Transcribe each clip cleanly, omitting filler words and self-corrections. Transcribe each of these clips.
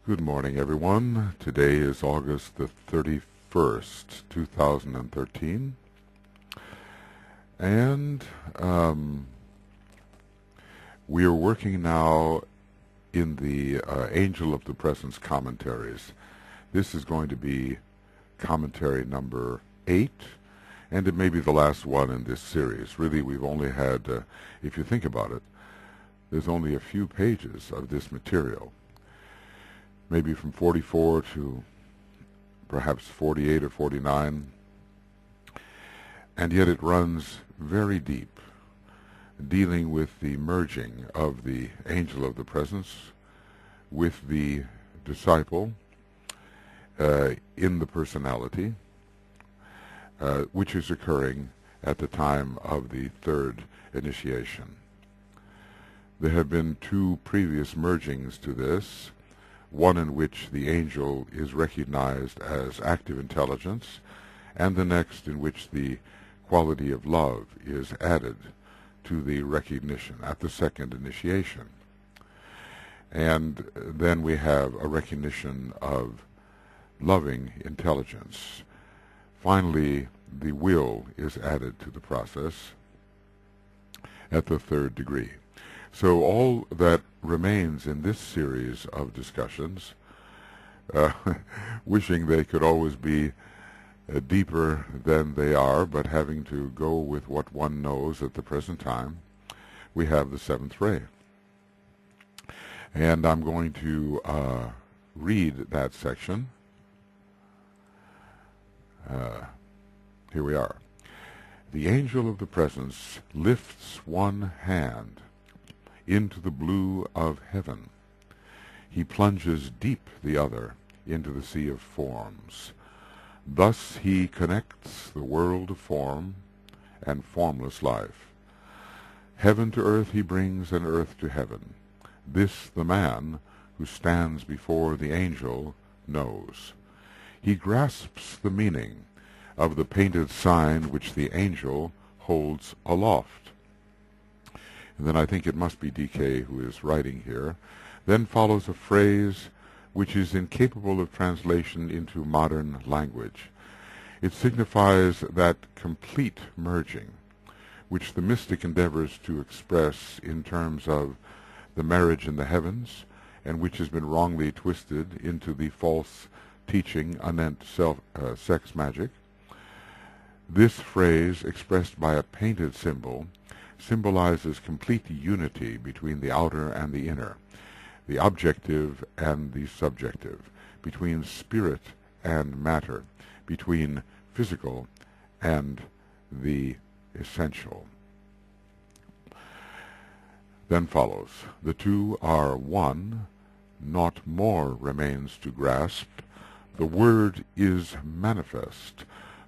Good morning, everyone. Today is August the 31st, 2013. And we are working now in the Angel of the Presence commentaries. This is going to be commentary number 8, and it may be the last one in this series. Really, we've only had, if you think about it, there's only a few pages of this material. Maybe from 44 to perhaps 48 or 49, and yet it runs very deep, dealing with the merging of the angel of the presence with the disciple in the personality, which is occurring at the time of the third initiation. There have been two previous mergings to this, one in which the angel is recognized as active intelligence, and the next in which the quality of love is added to the recognition at the second initiation. And then we have a recognition of loving intelligence. Finally, the will is added to the process at the third degree. So all that remains in this series of discussions, wishing they could always be deeper than they are, but having to go with what one knows at the present time, we have the seventh ray. And I'm going to read that section. Here we are. The angel of the presence lifts one hand into the blue of heaven. He plunges deep the other into the sea of forms. Thus he connects the world of form and formless life. Heaven to earth he brings, and earth to heaven. This the man who stands before the angel knows. He grasps the meaning of the painted sign which the angel holds aloft. And then I think it must be D.K. who is writing here. Then follows a phrase which is incapable of translation into modern language. It signifies that complete merging, which the mystic endeavors to express in terms of the marriage in the heavens, and which has been wrongly twisted into the false teaching anent sex magic. This phrase, expressed by a painted symbol, symbolizes complete unity between the outer and the inner, the objective and the subjective, between spirit and matter, between physical and the essential. Then follows, the two are one, naught more remains to grasp, the word is manifest,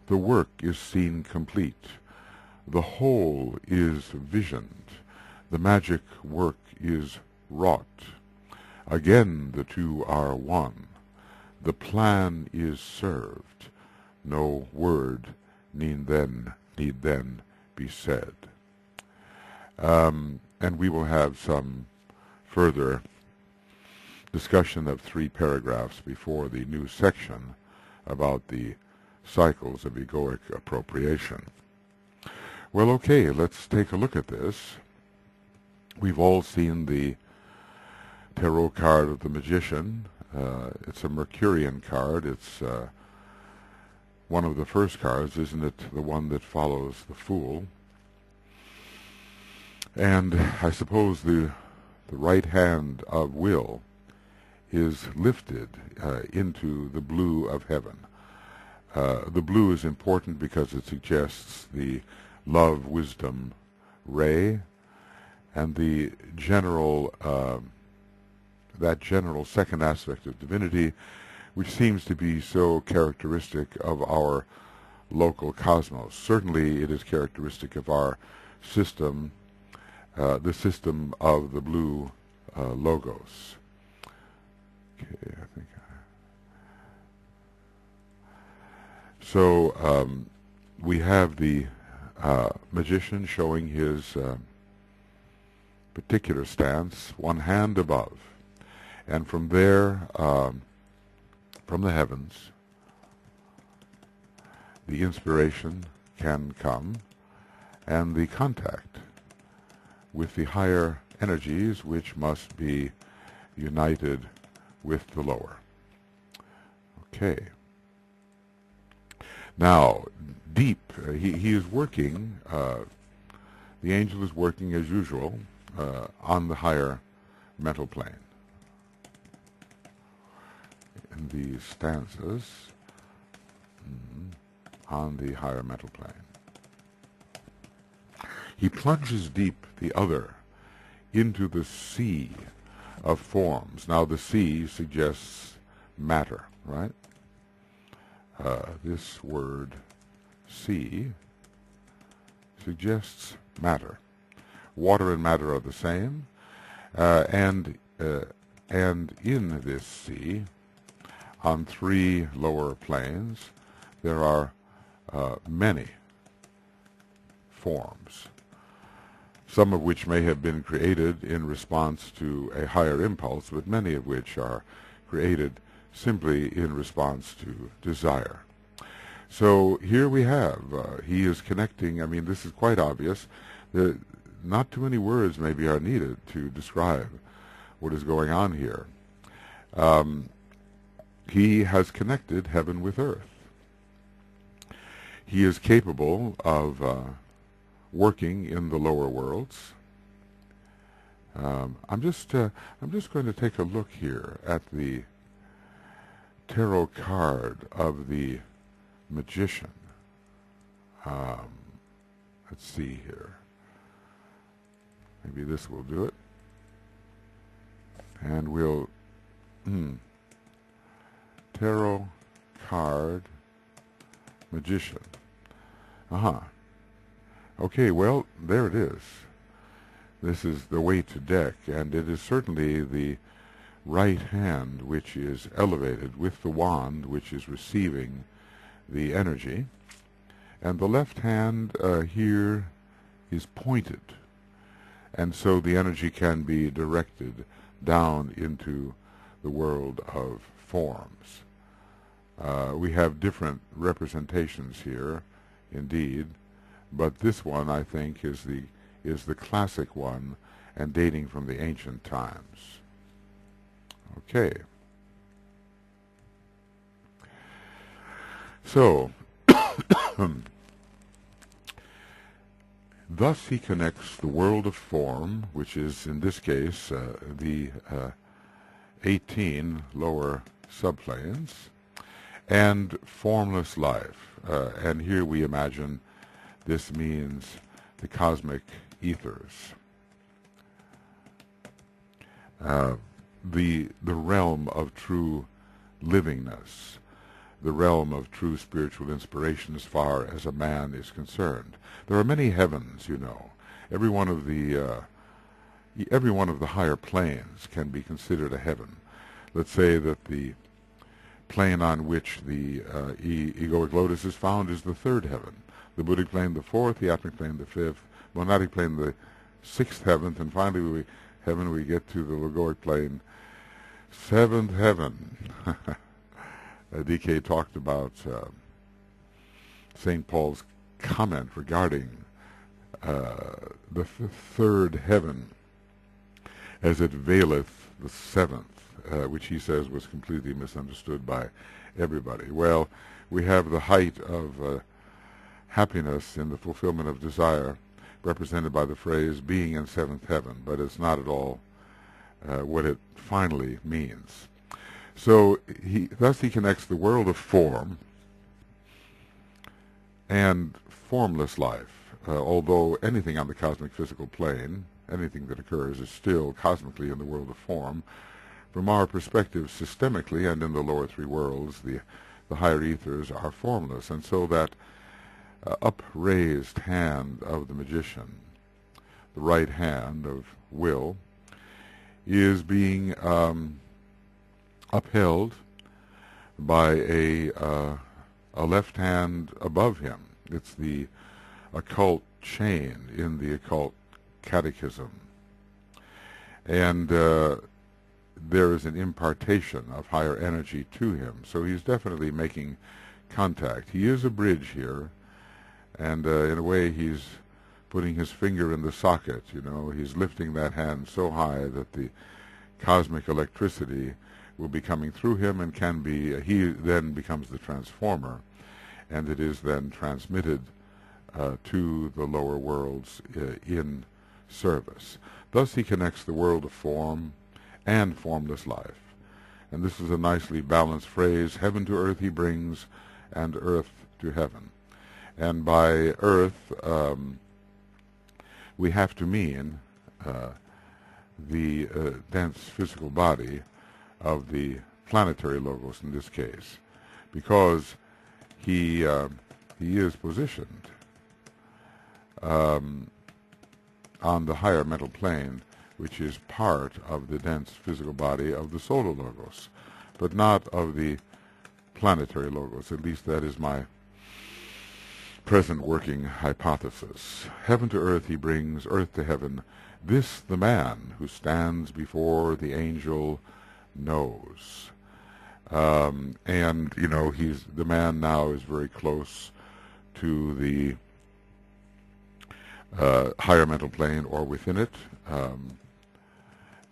the work is seen complete, the whole is visioned, the magic work is wrought. Again the two are one, the plan is served, no word need then be said. And we will have some further discussion of 3 paragraphs before the new section about the cycles of egoic appropriation. Well, okay, let's take a look at this. We've all seen the tarot card of the magician. It's a Mercurian card. It's one of the first cards, isn't it? The one that follows the Fool. And I suppose the right hand of will is lifted into the blue of heaven. The blue is important because it suggests the love, wisdom, ray, and the general, that general second aspect of divinity, which seems to be so characteristic of our local cosmos. Certainly it is characteristic of our system, the system of the blue logos. Okay, I think. So we have the magician showing his particular stance, one hand above, And from there, from the heavens, the inspiration can come, and the contact with the higher energies, which must be united with the lower. Okay. Now, deep, he is working, the angel is working as usual on the higher mental plane. In these stanzas, on the higher mental plane. He plunges deep, the other, into the sea of forms. Now the sea suggests matter, right? This word sea suggests matter. Water and matter are the same, and in this sea, on three lower planes, there are many forms, some of which may have been created in response to a higher impulse, but many of which are created simply in response to desire. So here we have, he is connecting, I mean, this is quite obvious. Not too many words maybe are needed to describe what is going on here. He has connected heaven with earth. He is capable of working in the lower worlds. I'm just going to take a look here at the tarot card of the magician. Let's see here. Maybe this will do it. And we'll tarot card magician. Okay, well, there it is. This is the weight deck, and it is certainly the right hand which is elevated with the wand which is receiving the energy, and the left hand here is pointed, and so the energy can be directed down into the world of forms. We have different representations here, indeed, but this one, I think, is the classic one and dating from the ancient times. Okay. So, thus he connects the world of form, which is, in this case, the 18 lower subplanes, and formless life. And here we imagine this means the cosmic ethers, the realm of true livingness, the realm of true spiritual inspiration as far as a man is concerned. There are many heavens, you know. Every one of the higher planes can be considered a heaven. Let's say that the plane on which the egoic lotus is found is the third heaven. The Buddhic plane, the fourth, the Atmic plane, the fifth, Monadic plane, the sixth heaven, and finally we get to the Logoic plane, seventh heaven. DK talked about St. Paul's comment regarding the third heaven as it veileth the seventh, which he says was completely misunderstood by everybody. Well, we have the height of happiness in the fulfillment of desire, represented by the phrase being in seventh heaven, but it's not at all what it finally means. So thus he connects the world of form and formless life, although anything on the cosmic physical plane, anything that occurs, is still cosmically in the world of form. From our perspective, systemically, and in the lower three worlds, the higher ethers are formless, and so that upraised hand of the magician, the right hand of will, is being upheld by a left hand above him. It's the occult chain in the occult catechism. And there is an impartation of higher energy to him. So he's definitely making contact. He is a bridge here, and in a way he's putting his finger in the socket. He's lifting that hand so high that the cosmic electricity will be coming through him and can be, he then becomes the transformer, and it is then transmitted to the lower worlds in service. Thus he connects the world of form and formless life. And this is a nicely balanced phrase: heaven to earth he brings, and earth to heaven. And by earth, we have to mean the dense physical body of the planetary logos in this case, because he is positioned on the higher mental plane, which is part of the dense physical body of the solar logos, but not of the planetary logos. At least that is my present working hypothesis. Heaven to earth he brings, earth to heaven. This the man who stands before the angel knows. And the man now is very close to the higher mental plane, or within it,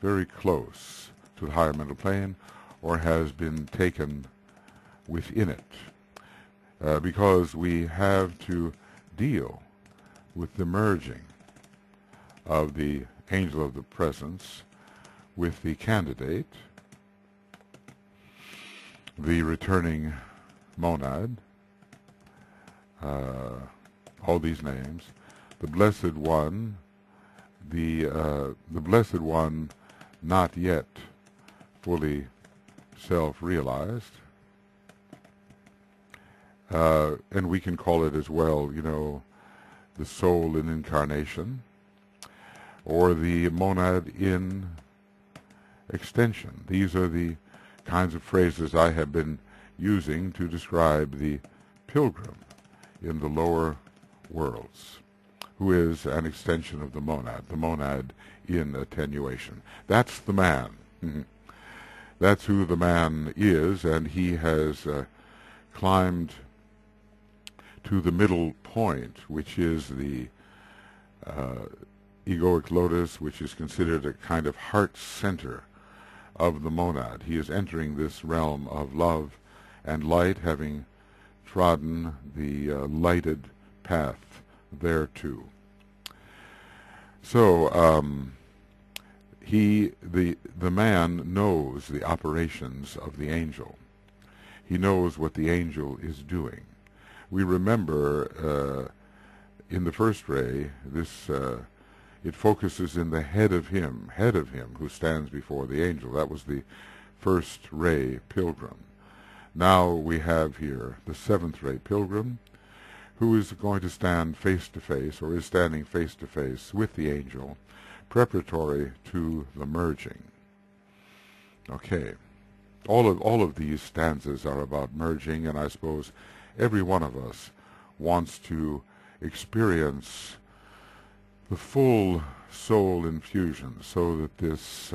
very close to the higher mental plane, or has been taken within it, because we have to deal with the merging of the angel of the presence with the candidate, the returning monad, all these names, the blessed one, the blessed one not yet fully self-realized, and we can call it as well, the soul in incarnation, or the monad in extension. These are the kinds of phrases I have been using to describe the pilgrim in the lower worlds, who is an extension of the monad in attenuation. That's the man. That's who the man is, and he has climbed to the middle point, which is the egoic lotus, which is considered a kind of heart center of the monad. He is entering this realm of love and light, having trodden the lighted path thereto. So the man knows the operations of the angel. He knows what the angel is doing. We remember in the first ray, this it focuses in the head of him who stands before the angel. That was the first ray pilgrim. Now we have here the seventh ray pilgrim, who is going to stand face to face, or is standing face to face with the angel, preparatory to the merging. Okay, all of these stanzas are about merging, and I suppose every one of us wants to experience the full soul infusion, so that this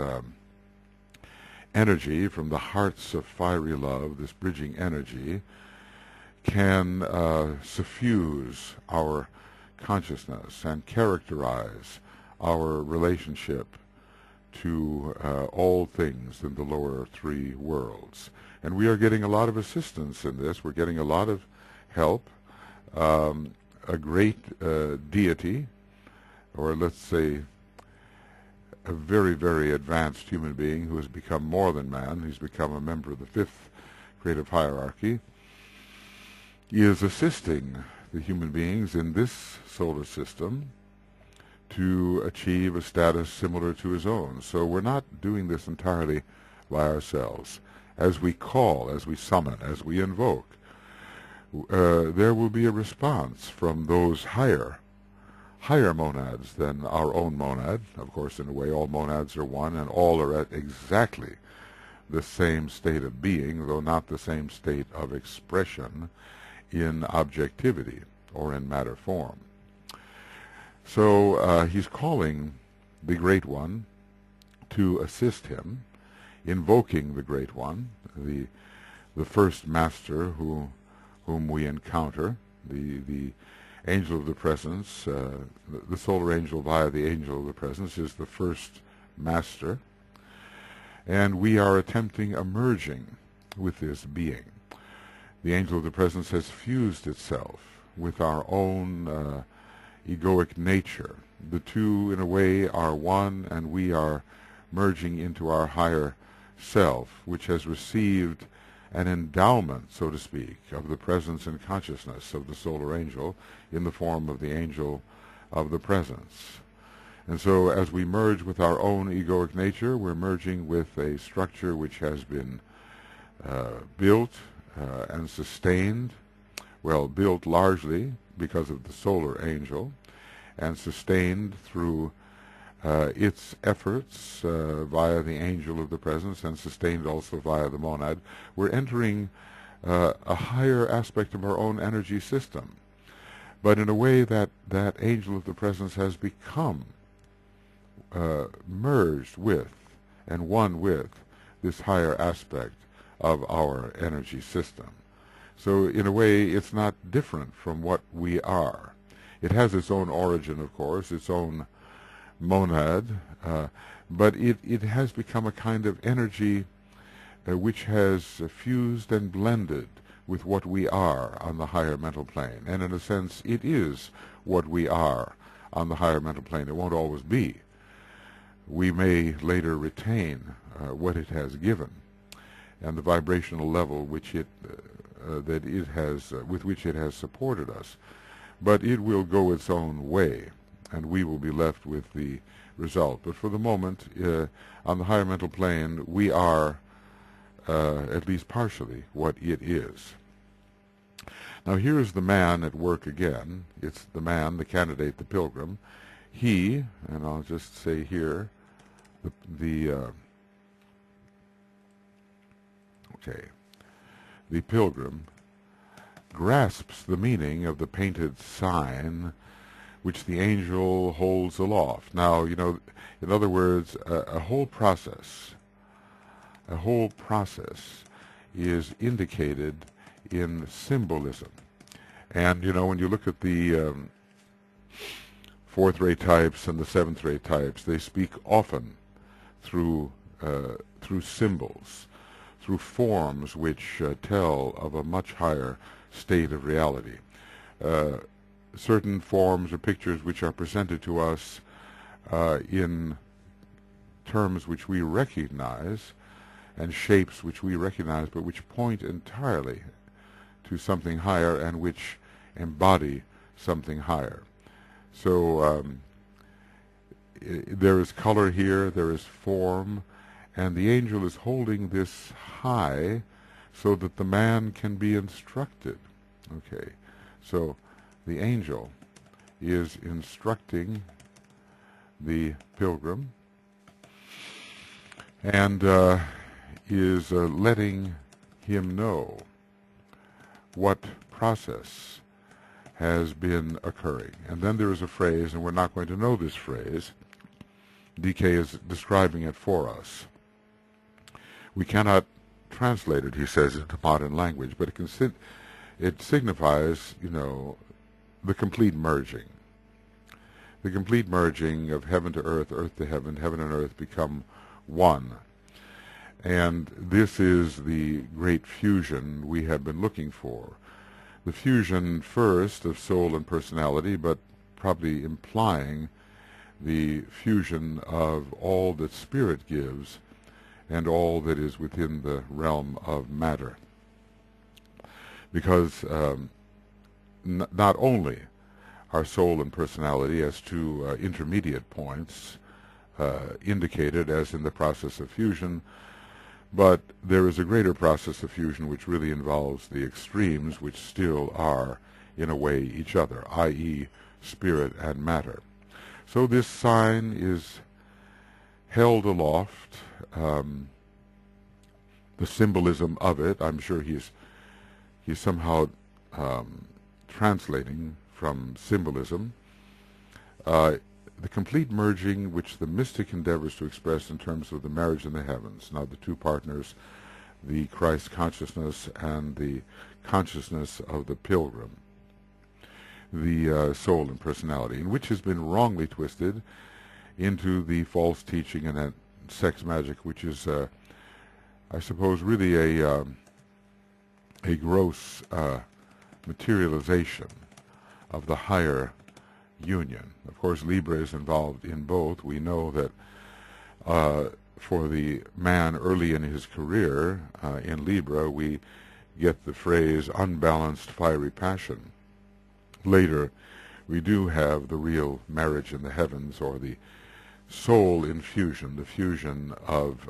energy from the hearts of fiery love, this bridging energy, can suffuse our consciousness and characterize our relationship to all things in the lower three worlds. And we are getting a lot of assistance in this. We're getting a lot of help. A great deity, or let's say a very, very advanced human being who has become more than man, he's become a member of the fifth creative hierarchy, is assisting the human beings in this solar system to achieve a status similar to his own. So we're not doing this entirely by ourselves. As we call, as we summon, as we invoke, there will be a response from those higher monads than our own monad. Of course, in a way, all monads are one, and all are at exactly the same state of being, though not the same state of expression in objectivity or in matter form. So he's calling the Great One to assist him invoking the Great One, the first master whom we encounter, the angel of the presence, the solar angel via the angel of the presence is the first master, and we are attempting a merging with this being. The angel of the presence has fused itself with our own egoic nature. The two, in a way, are one, and we are merging into our higher self, which has received an endowment, so to speak, of the presence and consciousness of the solar angel in the form of the angel of the presence. And so as we merge with our own egoic nature, we're merging with a structure which has been built and sustained, well, built largely because of the solar angel, and sustained through its efforts via the angel of the presence, and sustained also via the monad. We're entering a higher aspect of our own energy system, but in a way that angel of the presence has become merged with and one with this higher aspect of our energy system. So in a way, it's not different from what we are. It has its own origin, of course, its own monad, but it has become a kind of energy which has fused and blended with what we are on the higher mental plane. And in a sense, it is what we are on the higher mental plane. It won't always be. We may later retain what it has given and the vibrational level which it that it has with which it has supported us, but it will go its own way, and we will be left with the result. But for the moment, on the higher mental plane, we are at least partially what it is. Now here is the man at work again. It's the man, the candidate, the pilgrim. He, and I'll just say here, the pilgrim grasps the meaning of the painted sign which the angel holds aloft. Now, you know, in other words, a whole process is indicated in symbolism. And, you know, when you look at the fourth-rate types and the seventh-rate types, they speak often through symbols, through forms which tell of a much higher state of reality. Certain forms or pictures which are presented to us in terms which we recognize, and shapes which we recognize, but which point entirely to something higher and which embody something higher. So there is color here, there is form, and the angel is holding this high so that the man can be instructed. Okay, so the angel is instructing the pilgrim and is letting him know what process has been occurring. And then there is a phrase, and we're not going to know this phrase. DK is describing it for us. We cannot translate it, he says, into modern language, but it signifies, you know, the complete merging. The complete merging of heaven to earth, earth to heaven, heaven and earth become one. And this is the great fusion we have been looking for. The fusion first of soul and personality, but probably implying the fusion of all that spirit gives and all that is within the realm of matter. Because not only are soul and personality as two intermediate points indicated as in the process of fusion, but there is a greater process of fusion which really involves the extremes, which still are, in a way, each other, i.e. spirit and matter. So this sign is held aloft. The symbolism of it, I'm sure he's somehow translating from symbolism. the complete merging which the mystic endeavors to express in terms of the marriage in the heavens. Now the two partners, the Christ consciousness and the consciousness of the pilgrim, the soul and personality, and which has been wrongly twisted into the false teaching and that sex magic, which is, I suppose, really a gross materialization of the higher union. Of course, Libra is involved in both. We know that for the man early in his career in Libra, we get the phrase unbalanced fiery passion. Later, we do have the real marriage in the heavens, or the soul infusion, the fusion of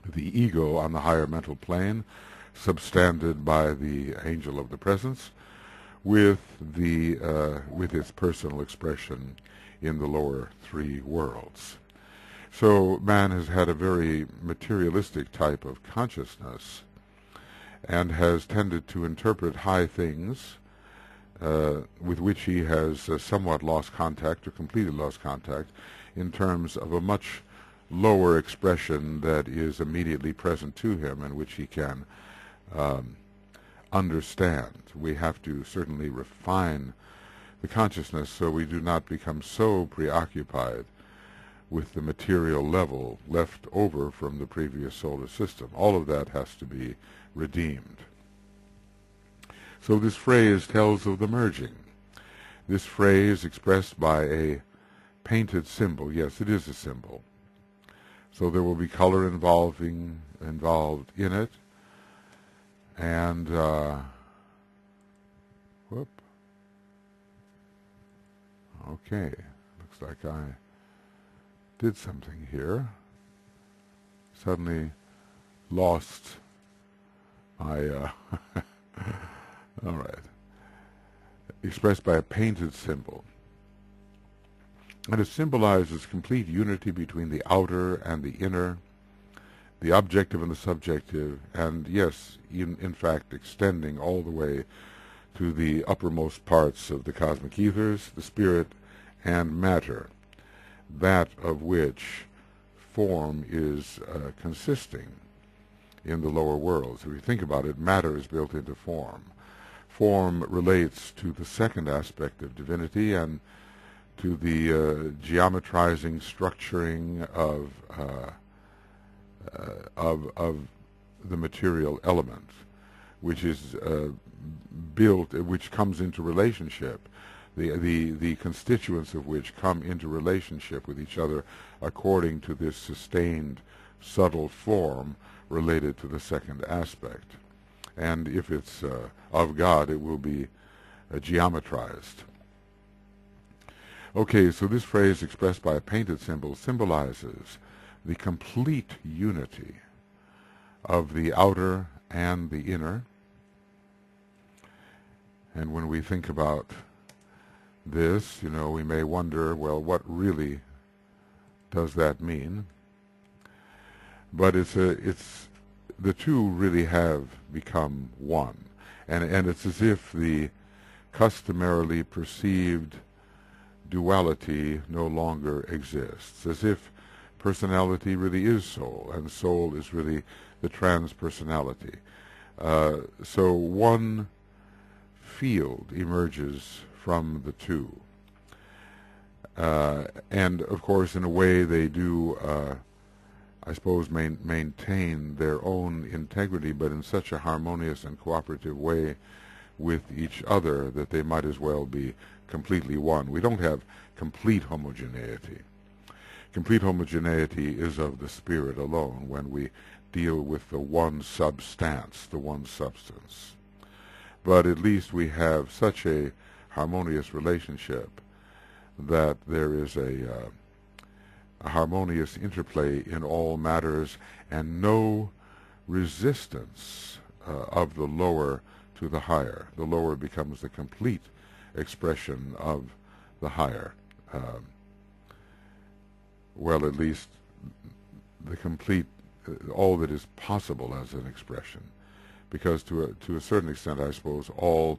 the ego on the higher mental plane, substandard by the angel of the presence, with its personal expression in the lower three worlds. So man has had a very materialistic type of consciousness and has tended to interpret high things with which he has somewhat lost contact or completely lost contact in terms of a much lower expression that is immediately present to him and which he can understand. We have to certainly refine the consciousness so we do not become so preoccupied with the material level left over from the previous solar system. All of that has to be redeemed. So this phrase tells of the merging. This phrase expressed by a painted symbol. Yes, it is a symbol. So there will be color involved in it. And, okay, looks like I did something here. Suddenly lost my, all right, expressed by a painted symbol. And it symbolizes complete unity between the outer and the inner, the objective and the subjective, and yes, in fact, extending all the way to the uppermost parts of the cosmic ethers, the spirit and matter, that of which form is consisting in the lower worlds. If you think about it, matter is built into form. Form relates to the second aspect of divinity and to the geometrizing, structuring of the material element, which is built, which comes into relationship, the constituents of which come into relationship with each other according to this sustained, subtle form related to the second aspect. And if it's of God, it will be geometrized. Okay, so this phrase expressed by a painted symbol symbolizes the complete unity of the outer and the inner. And when we think about this, we may wonder, well, what really does that mean? But it's the two really have become one. And it's as if the customarily perceived duality no longer exists, as if personality really is soul, and soul is really the transpersonality. So one field emerges from the two. And, of course, in a way they do, I suppose, maintain their own integrity, but in such a harmonious and cooperative way with each other that they might as well be completely one. We don't have complete homogeneity. Complete homogeneity is of the spirit alone when we deal with the one substance, the one substance. But at least we have such a harmonious relationship that there is a harmonious interplay in all matters and no resistance of the lower to the higher. The lower becomes the complete expression of the higher. Well, at least the complete, all that is possible as an expression. Because to a certain extent, I suppose, all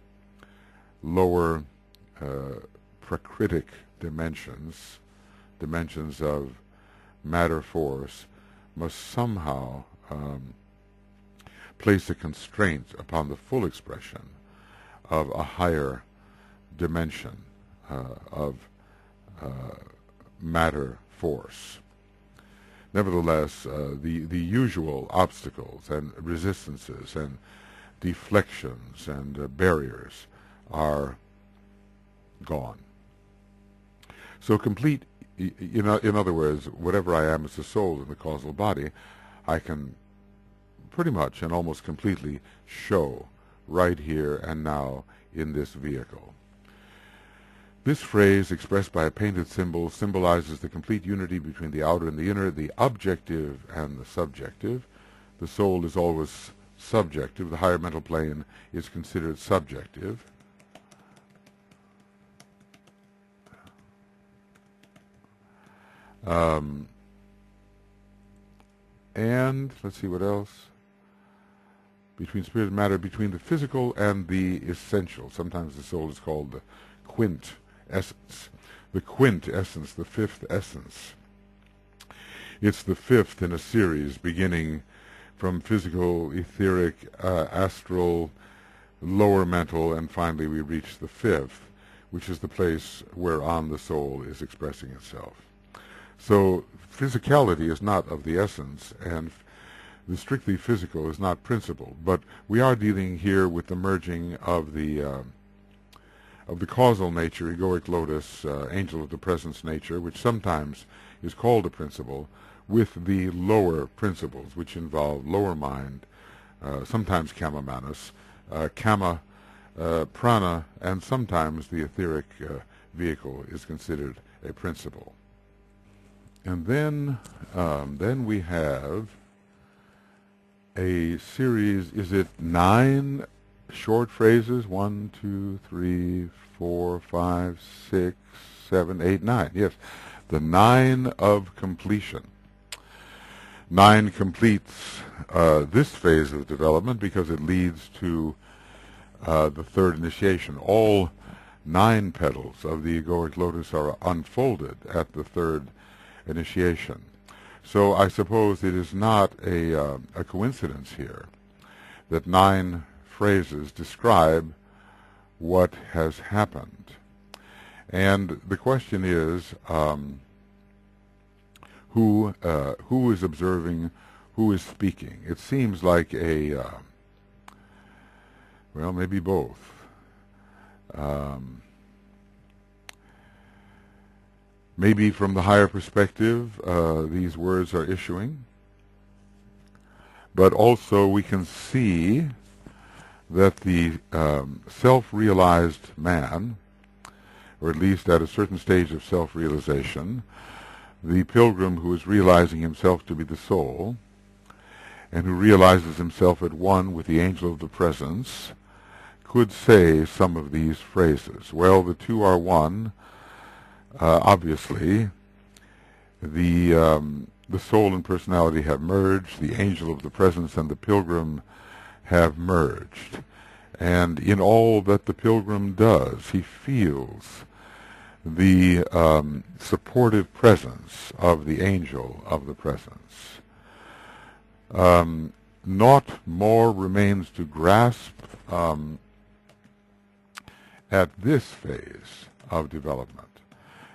lower prakritical dimensions, dimensions of matter force, must somehow place a constraint upon the full expression of a higher dimension of matter force. Nevertheless, the usual obstacles and resistances and deflections and barriers are gone. So complete, in other words, whatever I am as a soul in the causal body, I can pretty much and almost completely show right here and now in this vehicle. This phrase, expressed by a painted symbol, symbolizes the complete unity between the outer and the inner, the objective and the subjective. The soul is always subjective. The higher mental plane is considered subjective. And let's see what else. Between spirit and matter, between the physical and the essential. Sometimes the soul is called the quintessence. The quintessence, the fifth essence. It's the fifth in a series beginning from physical, etheric, astral, lower mental, and finally we reach the fifth, which is the place whereon the soul is expressing itself. So physicality is not of the essence, and the strictly physical is not principle, but we are dealing here with the merging of the causal nature, egoic lotus, angel of the presence nature, which sometimes is called a principle, with the lower principles, which involve lower mind, sometimes kama manas, kama prana, and sometimes the etheric vehicle is considered a principle. And then we have a series, is it 9 short phrases? 1, 2, 3, 4, 5, 6, 7, 8, 9. Yes, the 9 of completion. 9 completes this phase of development because it leads to the third initiation. All 9 petals of the egoic lotus are unfolded at the third initiation. So I suppose it is not a coincidence here that 9 phrases describe what has happened. And the question is, who is observing, who is speaking? It seems like well, maybe both. Maybe from the higher perspective, these words are issuing. But also we can see that the self-realized man, or at least at a certain stage of self-realization, the pilgrim who is realizing himself to be the soul, and who realizes himself at one with the angel of the presence, could say some of these phrases. Well, the two are one. Obviously, the soul and personality have merged, the angel of the presence and the pilgrim have merged. And in all that the pilgrim does, he feels the supportive presence of the angel of the presence. Naught more remains to grasp at this phase of development.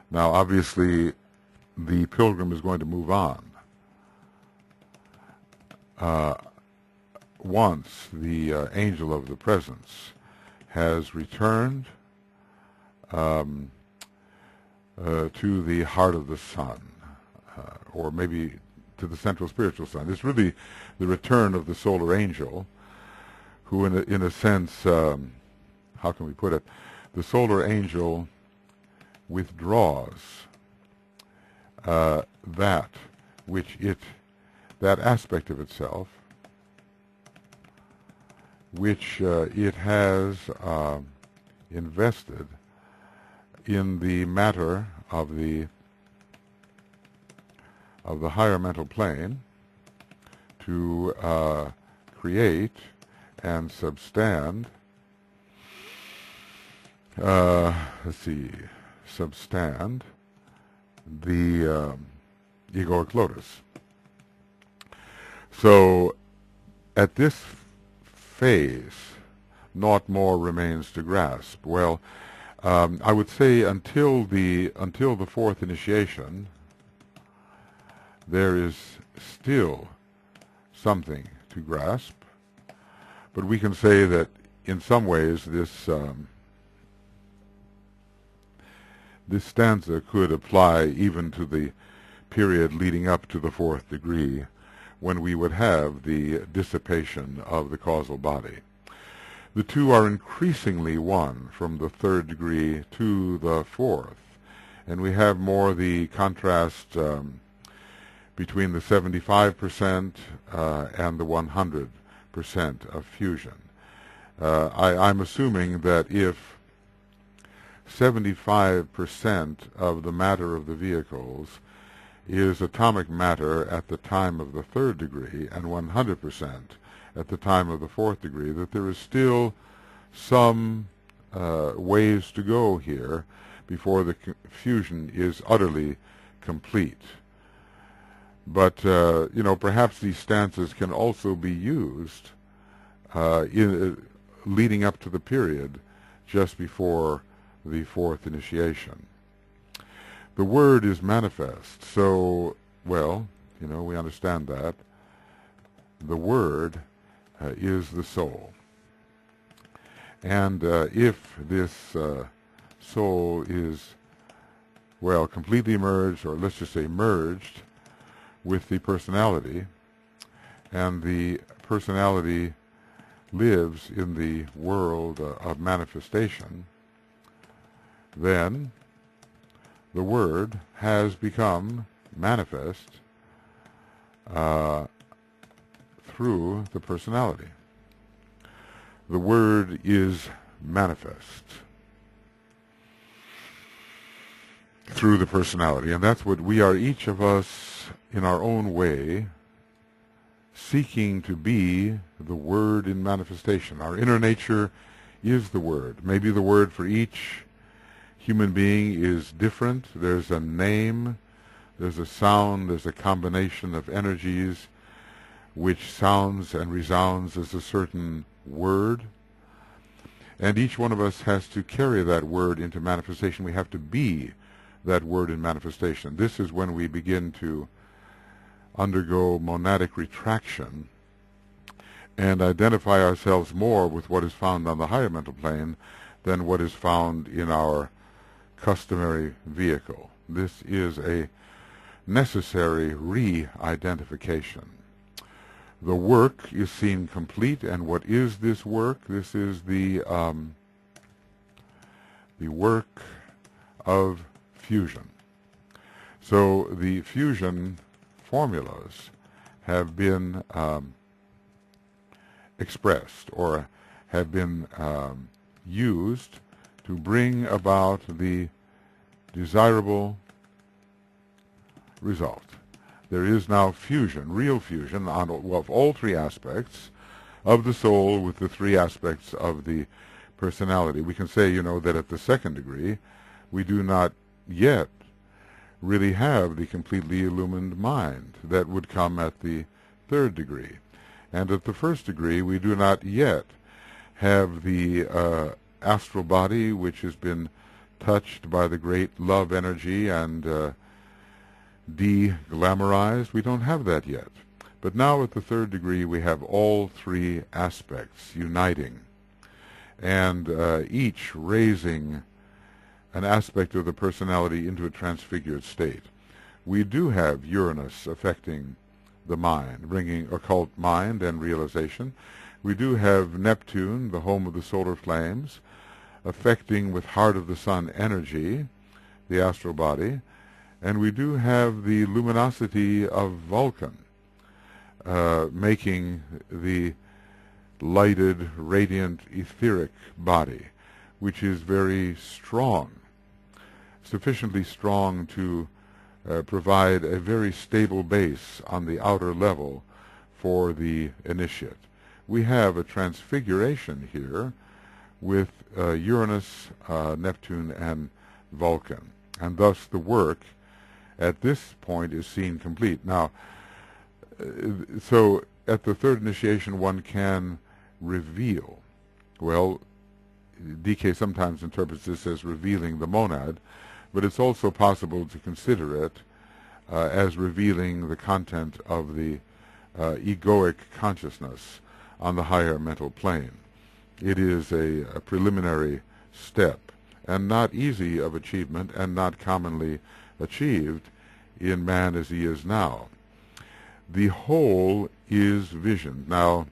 Now, obviously, the pilgrim is going to move on. Once the angel of the presence has returned to the heart of the sun, or maybe to the central spiritual sun. It's really the return of the solar angel, who in a sense, how can we put it, the solar angel withdraws that aspect of itself which it has invested in the matter of the higher mental plane to create and substand substand the egoic lotus. So at this phase, naught more remains to grasp. Well, I would say until the fourth initiation, there is still something to grasp. But we can say that in some ways this this stanza could apply even to the period leading up to the fourth degree, when we would have the dissipation of the causal body. The two are increasingly one from the third degree to the fourth, and we have more the contrast between the 75% and the 100% of fusion. I'm assuming that if 75% of the matter of the vehicles is atomic matter at the time of the third degree and 100% at the time of the fourth degree, that there is still some ways to go here before the fusion is utterly complete. But, perhaps these stanzas can also be used leading up to the period just before the fourth initiation. The word is manifest, so, well, we understand that. The word is the soul. And if this soul is, well, completely merged, or let's just say merged, with the personality, and the personality lives in the world of manifestation, then the word has become manifest through the personality. The word is manifest through the personality, and that's what we are, each of us in our own way, seeking to be the word in manifestation. Our inner nature is the word. Maybe the word for each human being is different. There's a name, there's a sound, there's a combination of energies which sounds and resounds as a certain word. And each one of us has to carry that word into manifestation. We have to be that word in manifestation. This is when we begin to undergo monadic retraction and identify ourselves more with what is found on the higher mental plane than what is found in our customary vehicle. This is a necessary re-identification. The work is seen complete, and what is this work? This is the work of fusion. So the fusion formulas have been expressed, or have been used to bring about the desirable result. There is now fusion, real fusion, of all three aspects of the soul with the three aspects of the personality. We can say, that at the second degree, we do not yet really have the completely illumined mind that would come at the third degree. And at the first degree, we do not yet have the astral body which has been touched by the great love energy and de-glamorized. We don't have that yet. But now at the third degree, we have all three aspects uniting, and each raising an aspect of the personality into a transfigured state. We do have Uranus affecting the mind, bringing occult mind and realization. We do have Neptune, the home of the solar flames, affecting with heart of the sun energy, the astral body. And we do have the luminosity of Vulcan, making the lighted, radiant, etheric body, which is very strong, sufficiently strong to provide a very stable base on the outer level for the initiate. We have a transfiguration here with Uranus, Neptune, and Vulcan, and thus the work at this point is seen complete. Now, so at the third initiation one can reveal. Well, DK sometimes interprets this as revealing the monad, but it's also possible to consider it as revealing the content of the egoic consciousness on the higher mental plane. It is a preliminary step, and not easy of achievement, and not commonly achieved in man as he is now. The whole is vision. Now,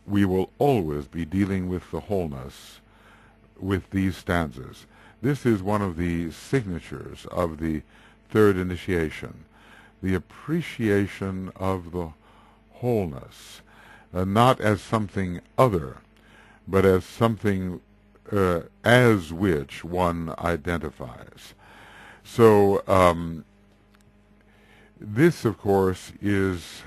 we will always be dealing with the wholeness with these stanzas. This is one of the signatures of the third initiation, the appreciation of the wholeness, not as something other, but as something as which one identifies. So this, of course, is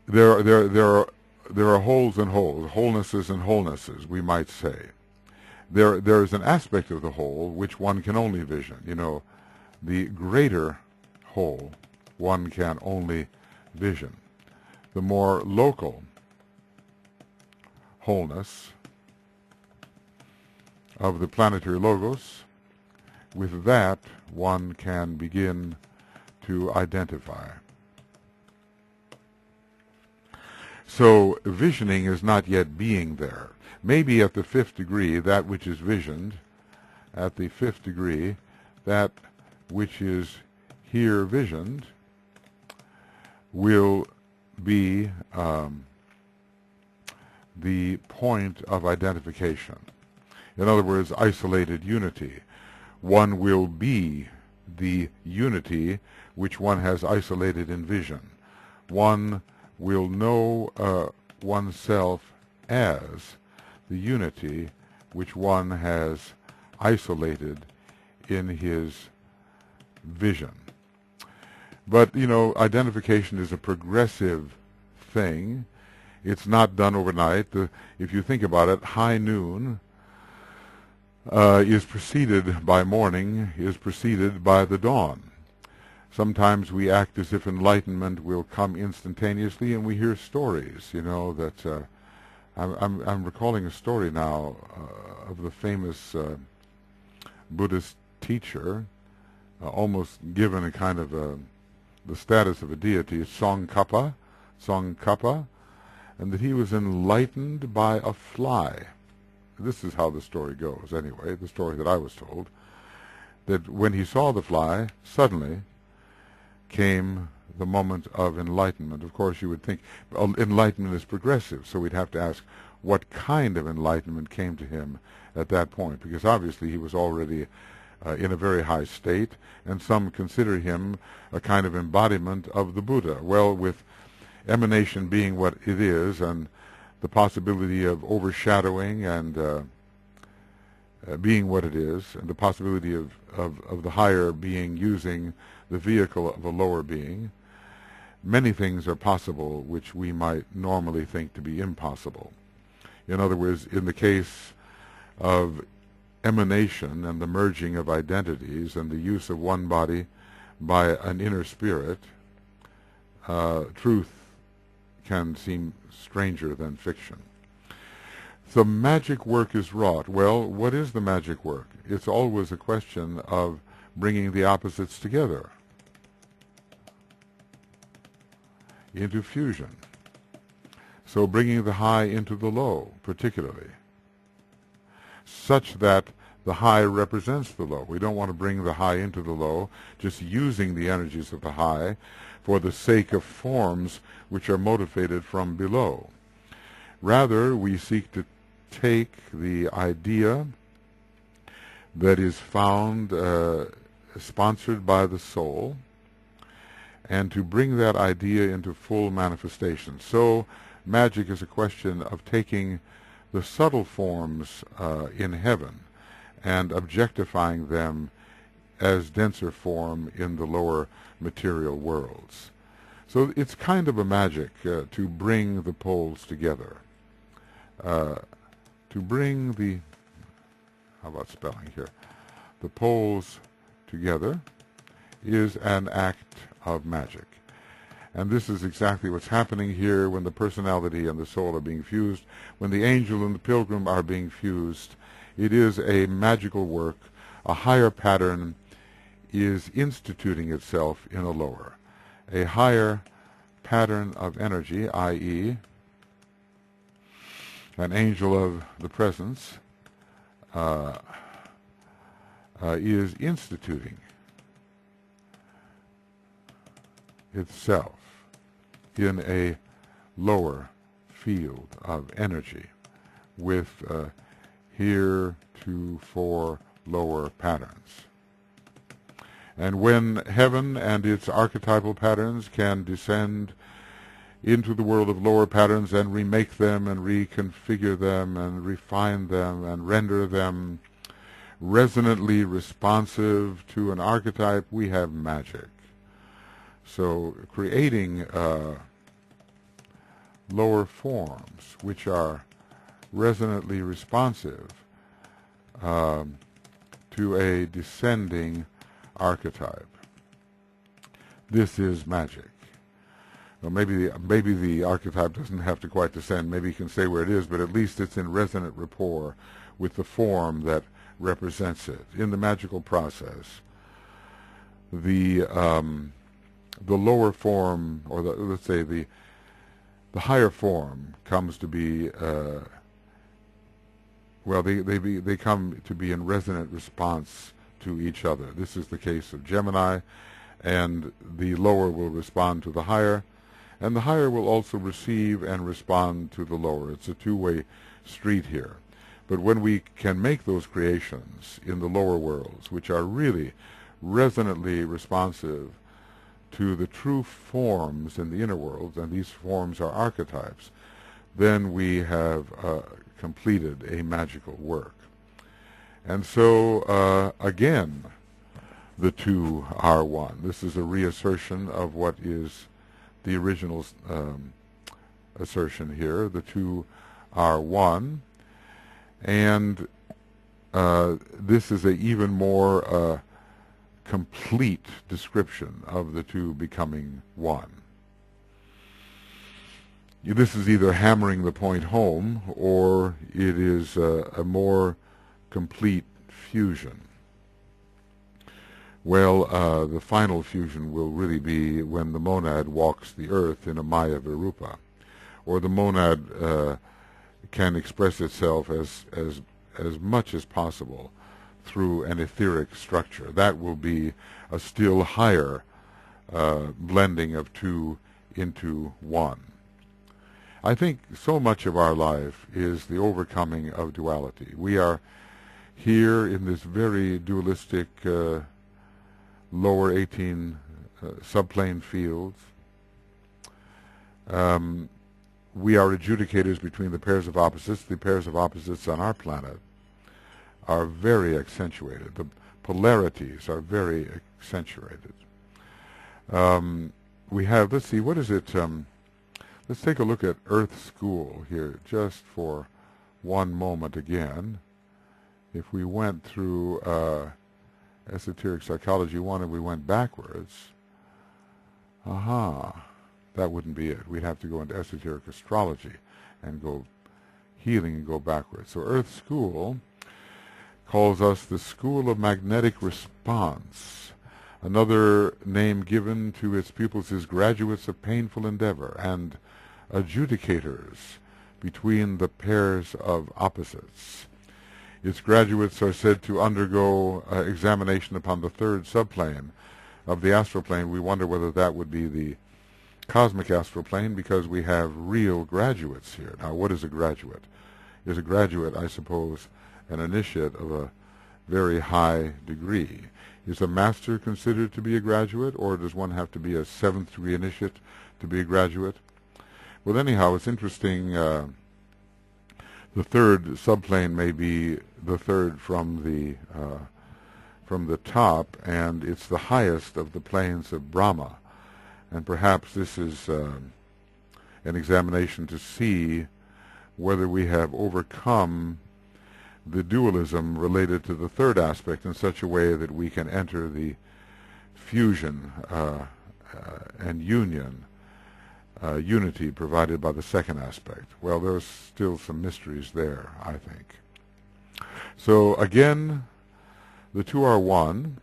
there are holes and holes, wholenesses and wholenesses, we might say. There is an aspect of the whole which one can only vision. You know, the greater whole one can only vision. The more local wholeness of the planetary logos, with that one can begin to identify. So visioning is not yet being there. Maybe at the fifth degree, that which is visioned, at the fifth degree, that which is here visioned will be the point of identification. In other words, isolated unity. One will be the unity which one has isolated in vision. One will know oneself as the unity which one has isolated in his vision. But, you know, identification is a progressive thing. It's not done overnight. If you think about it, high noon is preceded by morning, is preceded by the dawn. Sometimes we act as if enlightenment will come instantaneously, and we hear stories, you know, that I'm recalling a story now of the famous Buddhist teacher, almost given a kind of the status of a deity, Tsongkhapa, and that he was enlightened by a fly. This is how the story goes, anyway, the story that I was told, that when he saw the fly, suddenly came the moment of enlightenment. Of course, you would think enlightenment is progressive, so we'd have to ask what kind of enlightenment came to him at that point, because obviously he was already in a very high state, and some consider him a kind of embodiment of the Buddha. Well, with emanation being what it is, and the possibility of overshadowing and being what it is, and the possibility of the higher being using the vehicle of a lower being, many things are possible which we might normally think to be impossible. In other words, in the case of emanation and the merging of identities and the use of one body by an inner spirit, truth can seem stranger than fiction. So magic work is wrought. Well, what is the magic work? It's always a question of bringing the opposites together into fusion. So bringing the high into the low, particularly, such that the high represents the low. We don't want to bring the high into the low, just using the energies of the high for the sake of forms which are motivated from below. Rather, we seek to take the idea that is found, sponsored by the soul, and to bring that idea into full manifestation. So magic is a question of taking the subtle forms in heaven and objectifying them as denser form in the lower material worlds. So it's kind of a magic to bring the poles together, to bring the how about spelling here? The poles together is an act of magic. And this is exactly what's happening here when the personality and the soul are being fused. When the angel and the pilgrim are being fused, it is a magical work. A higher pattern is instituting itself in a lower. A higher pattern of energy, i.e., an angel of the presence, is instituting itself in a lower field of energy with heretofore lower patterns. And when heaven and its archetypal patterns can descend into the world of lower patterns and remake them and reconfigure them and refine them and render them resonantly responsive to an archetype, we have magic. So creating lower forms which are resonantly responsive to a descending archetype. This is magic. Well, maybe the archetype doesn't have to quite descend. Maybe you can say where it is, but at least it's in resonant rapport with the form that represents it. In the magical process, the lower form, or let's say the higher form, comes to be they come to be in resonant response to each other. This is the case of Gemini, and the lower will respond to the higher, and the higher will also receive and respond to the lower. It's a two-way street here. But when we can make those creations in the lower worlds, which are really resonantly responsive to the true forms in the inner world, and these forms are archetypes, then we have completed a magical work. And so, again, the two are one. This is a reassertion of what is the original assertion here. The two are one. And this is an even more complete description of the two becoming one. This is either hammering the point home, or it is a more complete fusion. Well, the final fusion will really be when the monad walks the earth in a Maya Virupa, or the monad can express itself as much as possible through an etheric structure. That will be a still higher blending of two into one. I think so much of our life is the overcoming of duality. We are here in this very dualistic lower 18 subplane fields. We are adjudicators between the pairs of opposites. The pairs of opposites on our planet are very accentuated. The polarities are very accentuated. We have, let's see, what is it? Let's take a look at Earth School here just for one moment again. If we went through Esoteric Psychology 1 and we went backwards, that wouldn't be it. We'd have to go into Esoteric Astrology and go healing and go backwards. So Earth School calls us the School of Magnetic Response. Another name given to its pupils is graduates of painful endeavor and adjudicators between the pairs of opposites. Its graduates are said to undergo examination upon the third subplane of the astral plane. We wonder whether that would be the cosmic astral plane, because we have real graduates here. Now, what is a graduate? Is a graduate, I suppose, an initiate of a very high degree? Is a master considered to be a graduate, or does one have to be a 7th degree initiate to be a graduate? Well, anyhow, it's interesting. The third subplane may be the third from the top, and it's the highest of the planes of Brahma. And perhaps this is an examination to see whether we have overcome the dualism related to the third aspect in such a way that we can enter the fusion and union, unity provided by the second aspect. Well, there's still some mysteries there, I think. So again, the two are one,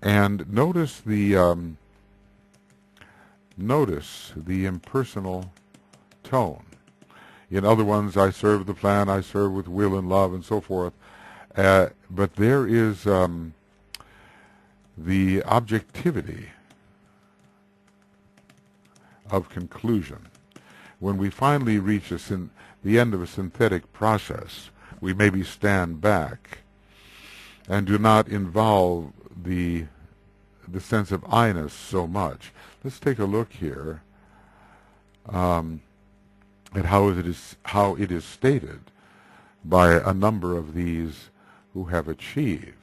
and notice the impersonal tone. In other ones, I serve the plan, I serve with will and love, and so forth. But there is the objectivity of conclusion. When we finally reach the end of a synthetic process, we maybe stand back and do not involve the sense of I-ness so much. Let's take a look here at how it is stated by a number of these who have achieved.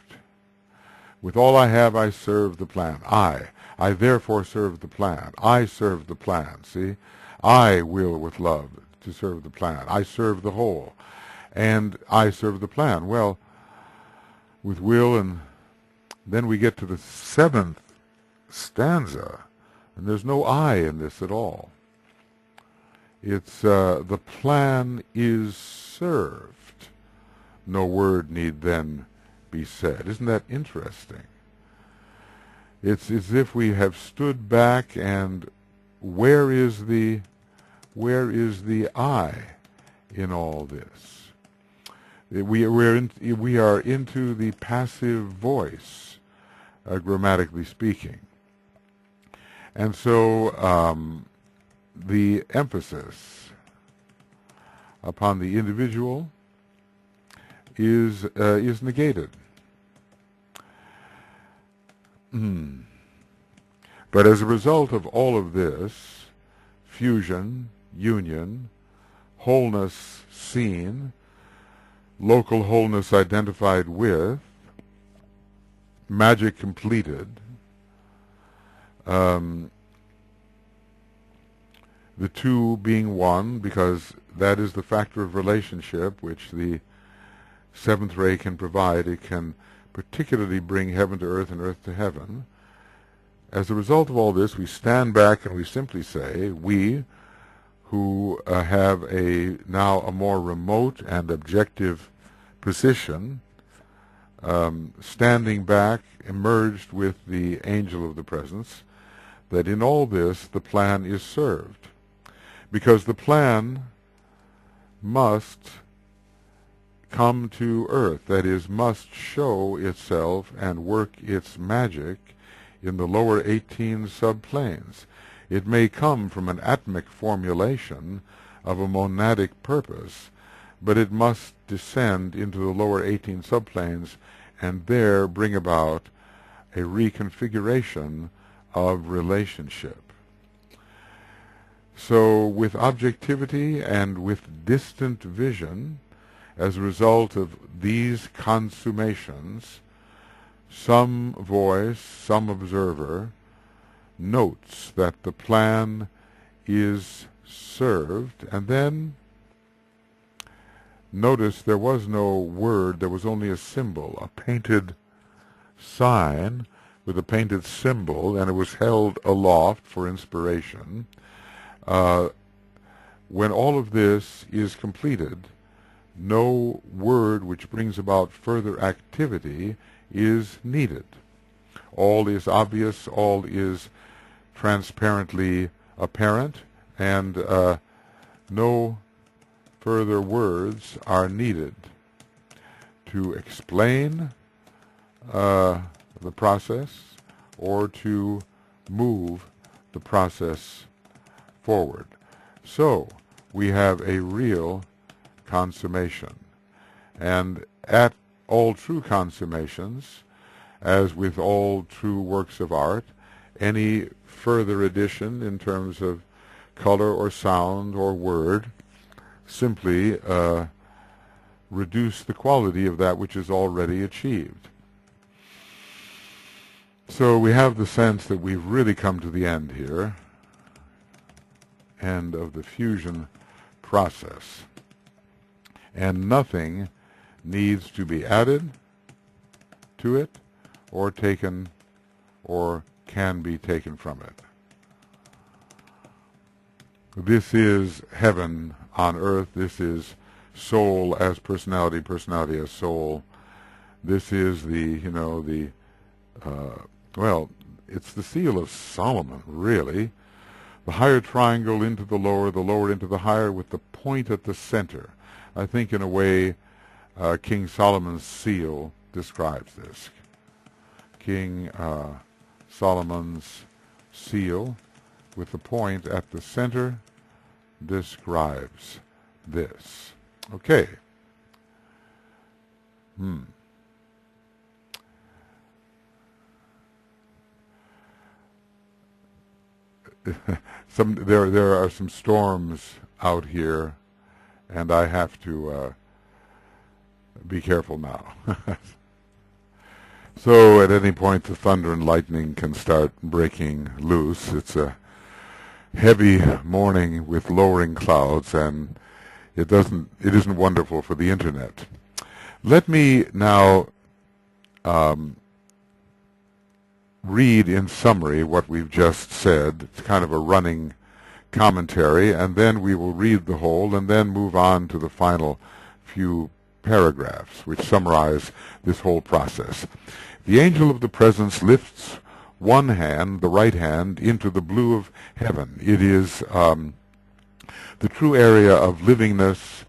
With all I have, I serve the plan. I therefore serve the plan. I serve the plan. See? I will with love to serve the plan. I serve the whole. And I serve the plan. Well, with will, and then we get to the 7th stanza, and there's no I in this at all. It's the plan is served. No word need then be said. Isn't that interesting? It's as if we have stood back, and where is the I in all this? We are into the passive voice, grammatically speaking. And so the emphasis upon the individual is negated. But as a result of all of this, fusion, union, wholeness seen, local wholeness identified with, magic completed, the two being one, because that is the factor of relationship which the seventh ray can provide. It can particularly bring heaven to earth and earth to heaven. As a result of all this, we stand back and we simply say, we who have now a more remote and objective position, standing back, emerged with the angel of the presence, that in all this the plan is served. Because the plan must come to earth, that is, must show itself and work its magic in the lower 18 subplanes. It may come from an atmic formulation of a monadic purpose, but it must descend into the lower 18 subplanes and there bring about a reconfiguration of relationship. So with objectivity and with distant vision, as a result of these consummations, some voice, some observer, notes that the plan is served, and then notice there was no word, there was only a symbol, a painted sign with a painted symbol, and it was held aloft for inspiration. When all of this is completed, no word which brings about further activity is needed. All is obvious, all is transparently apparent, and no further words are needed to explain the process or to move the process forward. So we have a real consummation. And at all true consummations, as with all true works of art, any further addition in terms of color or sound or word simply reduce the quality of that which is already achieved. So we have the sense that we've really come to the end here, end of the fusion process. And nothing needs to be added to it or taken or can be taken from it. This is heaven on earth. This is soul as personality, personality as soul. This is well, it's the seal of Solomon, really. The higher triangle into the lower into the higher, with the point at the center. I think in a way King Solomon's seal describes this. King Solomon's seal with the point at the center describes this. Okay. There are some storms out here, and I have to be careful now. So at any point the thunder and lightning can start breaking loose. It's a heavy morning with lowering clouds, and it isn't wonderful for the internet. Let me now read in summary what we've just said. It's kind of a running commentary, and then we will read the whole and then move on to the final few paragraphs which summarize this whole process. The angel of the presence lifts one hand, the right hand, into the blue of heaven. It is the true area of livingness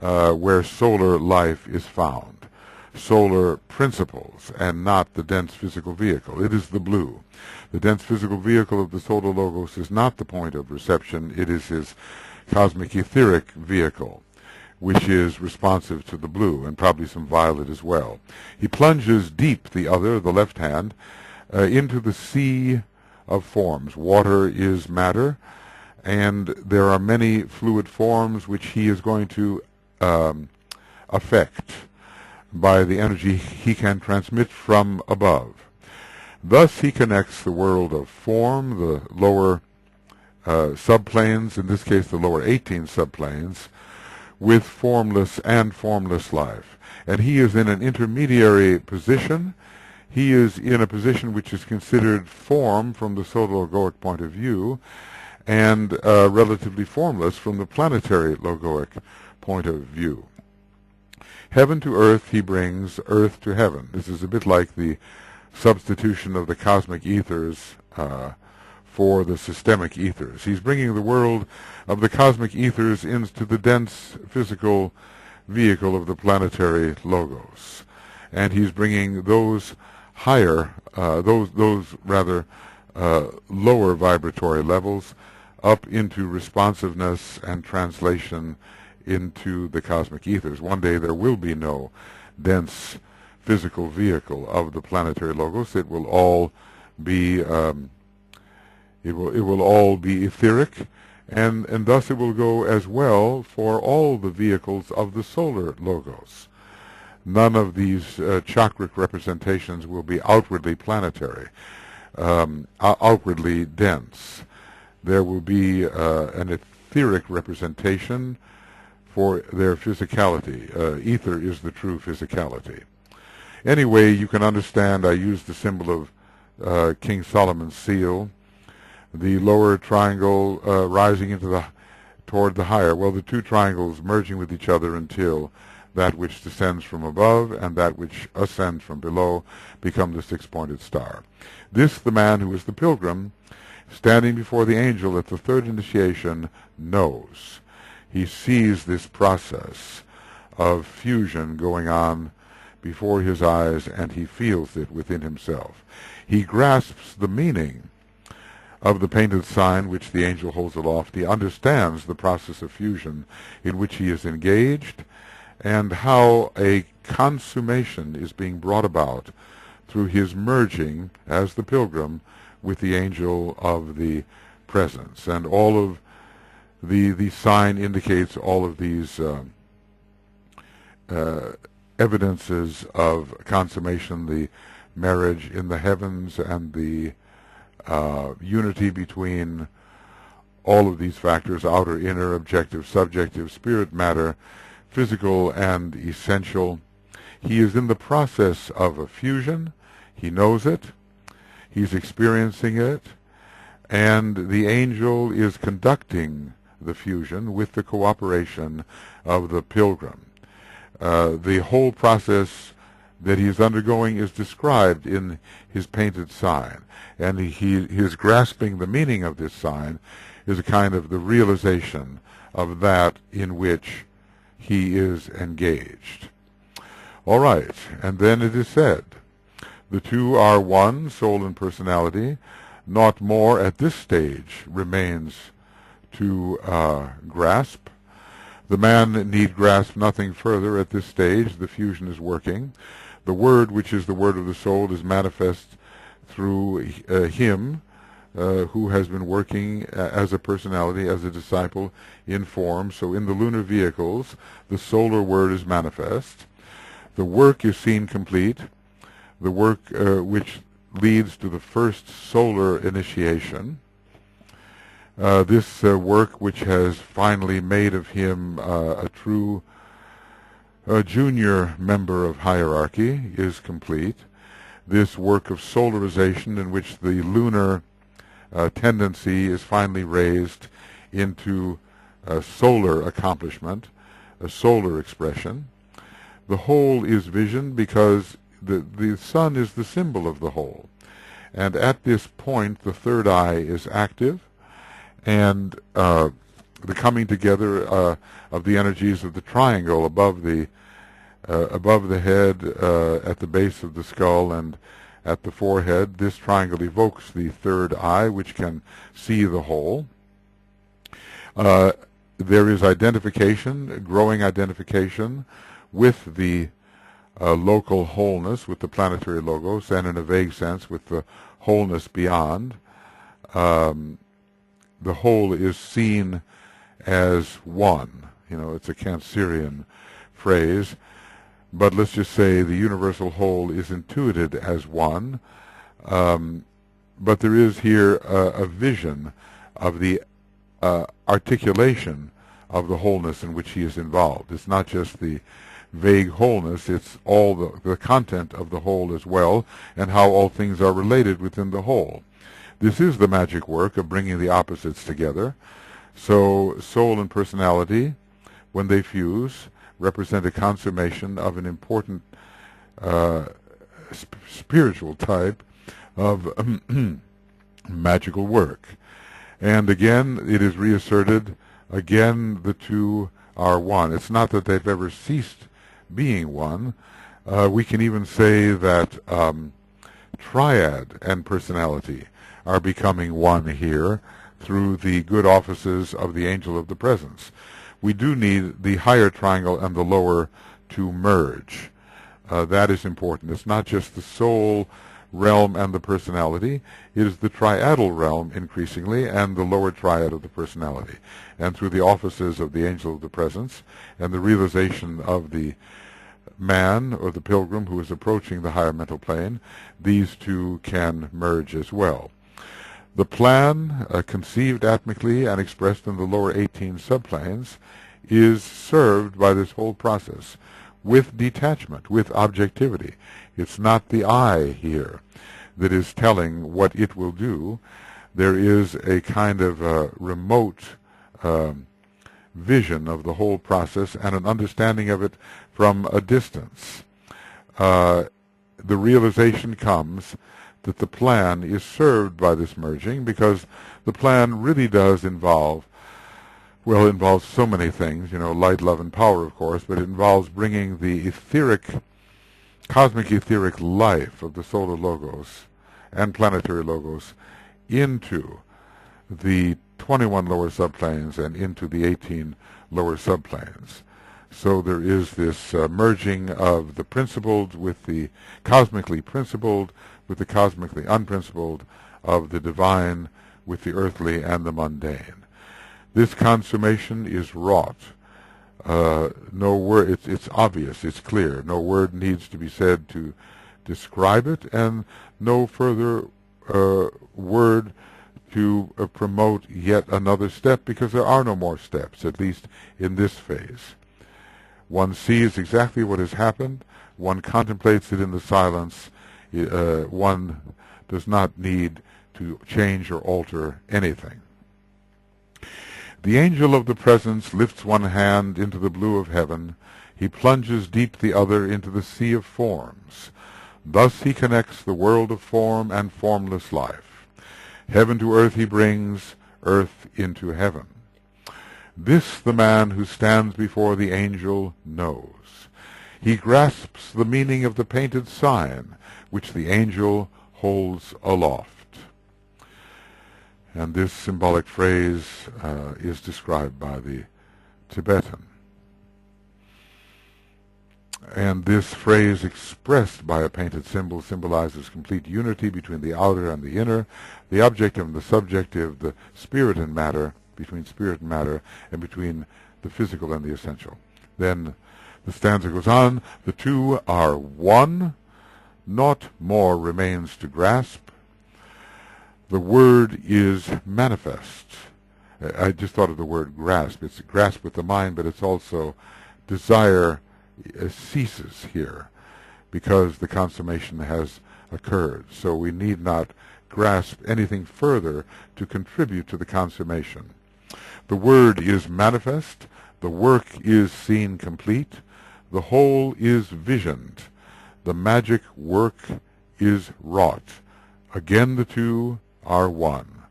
where solar life is found. Solar principles and not the dense physical vehicle. It is the blue. The dense physical vehicle of the solar logos is not the point of reception. It is his cosmic etheric vehicle, which is responsive to the blue and probably some violet as well. He plunges deep, the left hand, into the sea of forms. Water is matter, and there are many fluid forms which he is going to affect by the energy he can transmit from above. Thus he connects the world of form, the lower subplanes, in this case the lower 18 subplanes, with formless and formless life. And he is in an intermediary position. He is in a position which is considered form from the solar logoic point of view, and relatively formless from the planetary logoic point of view. Heaven to earth he brings, earth to heaven. This is a bit like the substitution of the cosmic ethers for the systemic ethers. He's bringing the world of the cosmic ethers into the dense physical vehicle of the planetary logos. And he's bringing those higher, those rather lower vibratory levels up into responsiveness and translation into the cosmic ethers. One day there will be no dense physical vehicle of the planetary logos. It will all be it will all be etheric, and thus it will go as well for all the vehicles of the solar logos. None of these chakric representations will be outwardly planetary, outwardly dense. There will be an etheric representation for their physicality. Ether is the true physicality. Anyway, you can understand I used the symbol of King Solomon's seal, the lower triangle rising into toward the higher. Well, the two triangles merging with each other until that which descends from above and that which ascends from below become the six-pointed star. This the man who is the pilgrim, standing before the angel at the third initiation, knows. He sees this process of fusion going on before his eyes, and he feels it within himself. He grasps the meaning of the painted sign which the angel holds aloft. He understands the process of fusion in which he is engaged, and how a consummation is being brought about through his merging as the pilgrim with the angel of the presence. And all of the sign indicates all of these evidences of consummation, the marriage in the heavens and the unity between all of these factors: outer, inner, objective, subjective, spirit, matter, physical and essential, He is in the process of a fusion. He knows it. He's experiencing it. And the angel is conducting the fusion with the cooperation of the pilgrim. The whole process that he is undergoing is described in his painted sign. And his grasping the meaning of this sign is a kind of the realization of that in which he is engaged. All right, and then it is said, the two are one, soul and personality. Naught more at this stage remains to grasp. The man need grasp nothing further at this stage. The fusion is working. The word, which is the word of the soul, is manifest through him who has been working as a personality, as a disciple in form. So in the lunar vehicles, the solar word is manifest. The work is seen complete. The work which leads to the first solar initiation. This work, which has finally made of him a true junior member of hierarchy, is complete. This work of solarization, in which the lunar tendency is finally raised into a solar accomplishment, a solar expression. The whole is vision because the sun is the symbol of the whole. And at this point, the third eye is active, and the coming together of the energies of the triangle above the head, at the base of the skull, and at the forehead. This triangle evokes the third eye, which can see the whole. There is identification, growing identification, with the local wholeness, with the planetary logos, and in a vague sense with the wholeness beyond. The whole is seen as one. It's a Cancerian phrase, but let's just say the universal whole is intuited as one. But there is here a vision of the articulation of the wholeness in which he is involved. It's not just the vague wholeness, it's all the content of the whole as well, and how all things are related within the whole. This is the magic work of bringing the opposites together. So soul and personality, when they fuse, represent a consummation of an important spiritual type of magical work. And again, it is reasserted, again, the two are one. It's not that they've ever ceased being one. We can even say that triad and personality are becoming one here through the good offices of the angel of the presence. We do need the higher triangle and the lower to merge. That is important. It's not just the soul realm and the personality. It is the triadal realm increasingly and the lower triad of the personality. And through the offices of the angel of the presence and the realization of the man or the pilgrim who is approaching the higher mental plane, these two can merge as well. The plan, conceived atmically and expressed in the lower 18 subplanes, is served by this whole process with detachment, with objectivity. It's not the I here that is telling what it will do. There is a kind of remote vision of the whole process and an understanding of it from a distance. The realization comes that the plan is served by this merging, because the plan really does involves so many things, light, love, and power, of course, but it involves bringing the cosmic etheric life of the solar logos and planetary logos into the 21 lower subplanes and into the 18 lower subplanes. So there is this merging of the principled with the cosmically principled, with the cosmically unprincipled, of the divine with the earthly and the mundane. This consummation is wrought. No word. It's obvious. It's clear. No word needs to be said to describe it, and no further word to promote yet another step, because there are no more steps, at least in this phase. One sees exactly what has happened. One contemplates it in the silence. One does not need to change or alter anything. The angel of the presence lifts one hand into the blue of heaven. He plunges deep the other into the sea of forms. Thus he connects the world of form and formless life. Heaven to earth he brings, earth into heaven. This the man who stands before the angel knows. He grasps the meaning of the painted sign which the angel holds aloft. And this symbolic phrase is described by the Tibetan. And this phrase expressed by a painted symbol symbolizes complete unity between the outer and the inner, the objective and the subjective, the spirit and matter, between spirit and matter, and between the physical and the essential. Then the stanza goes on, the two are one, naught more remains to grasp. The word is manifest. I just thought of the word grasp. It's grasp with the mind, but it's also desire ceases here because the consummation has occurred. So we need not grasp anything further to contribute to the consummation. The word is manifest. The work is seen complete. The whole is visioned. The magic work is wrought. Again the two are one.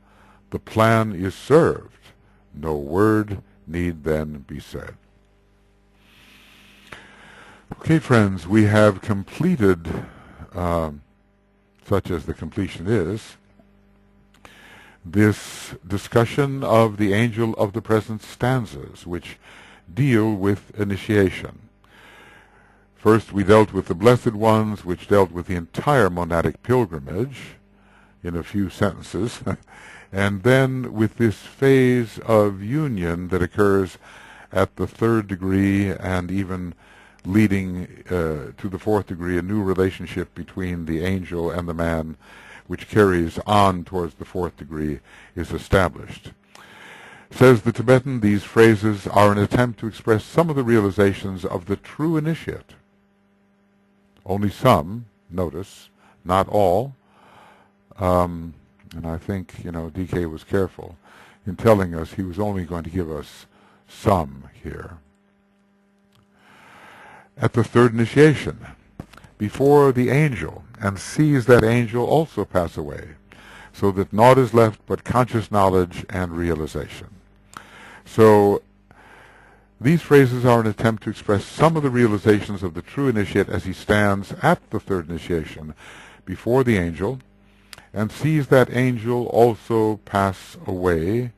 The plan is served. No word need then be said. Okay, friends, we have completed, such as the completion is, this discussion of the Angel of the Presence stanzas, which deal with initiation. First, we dealt with the Blessed Ones, which dealt with the entire monadic pilgrimage in a few sentences, and then with this phase of union that occurs at the third degree and even leading to the fourth degree, a new relationship between the angel and the man, which carries on towards the fourth degree, is established. Says the Tibetan, these phrases are an attempt to express some of the realizations of the true initiate. Only some, notice, not all. And I think, DK was careful in telling us he was only going to give us some here. At the third initiation, before the angel, and sees that angel also pass away, so that naught is left but conscious knowledge and realization. So these phrases are an attempt to express some of the realizations of the true initiate as he stands at the third initiation before the angel, and sees that angel also pass away,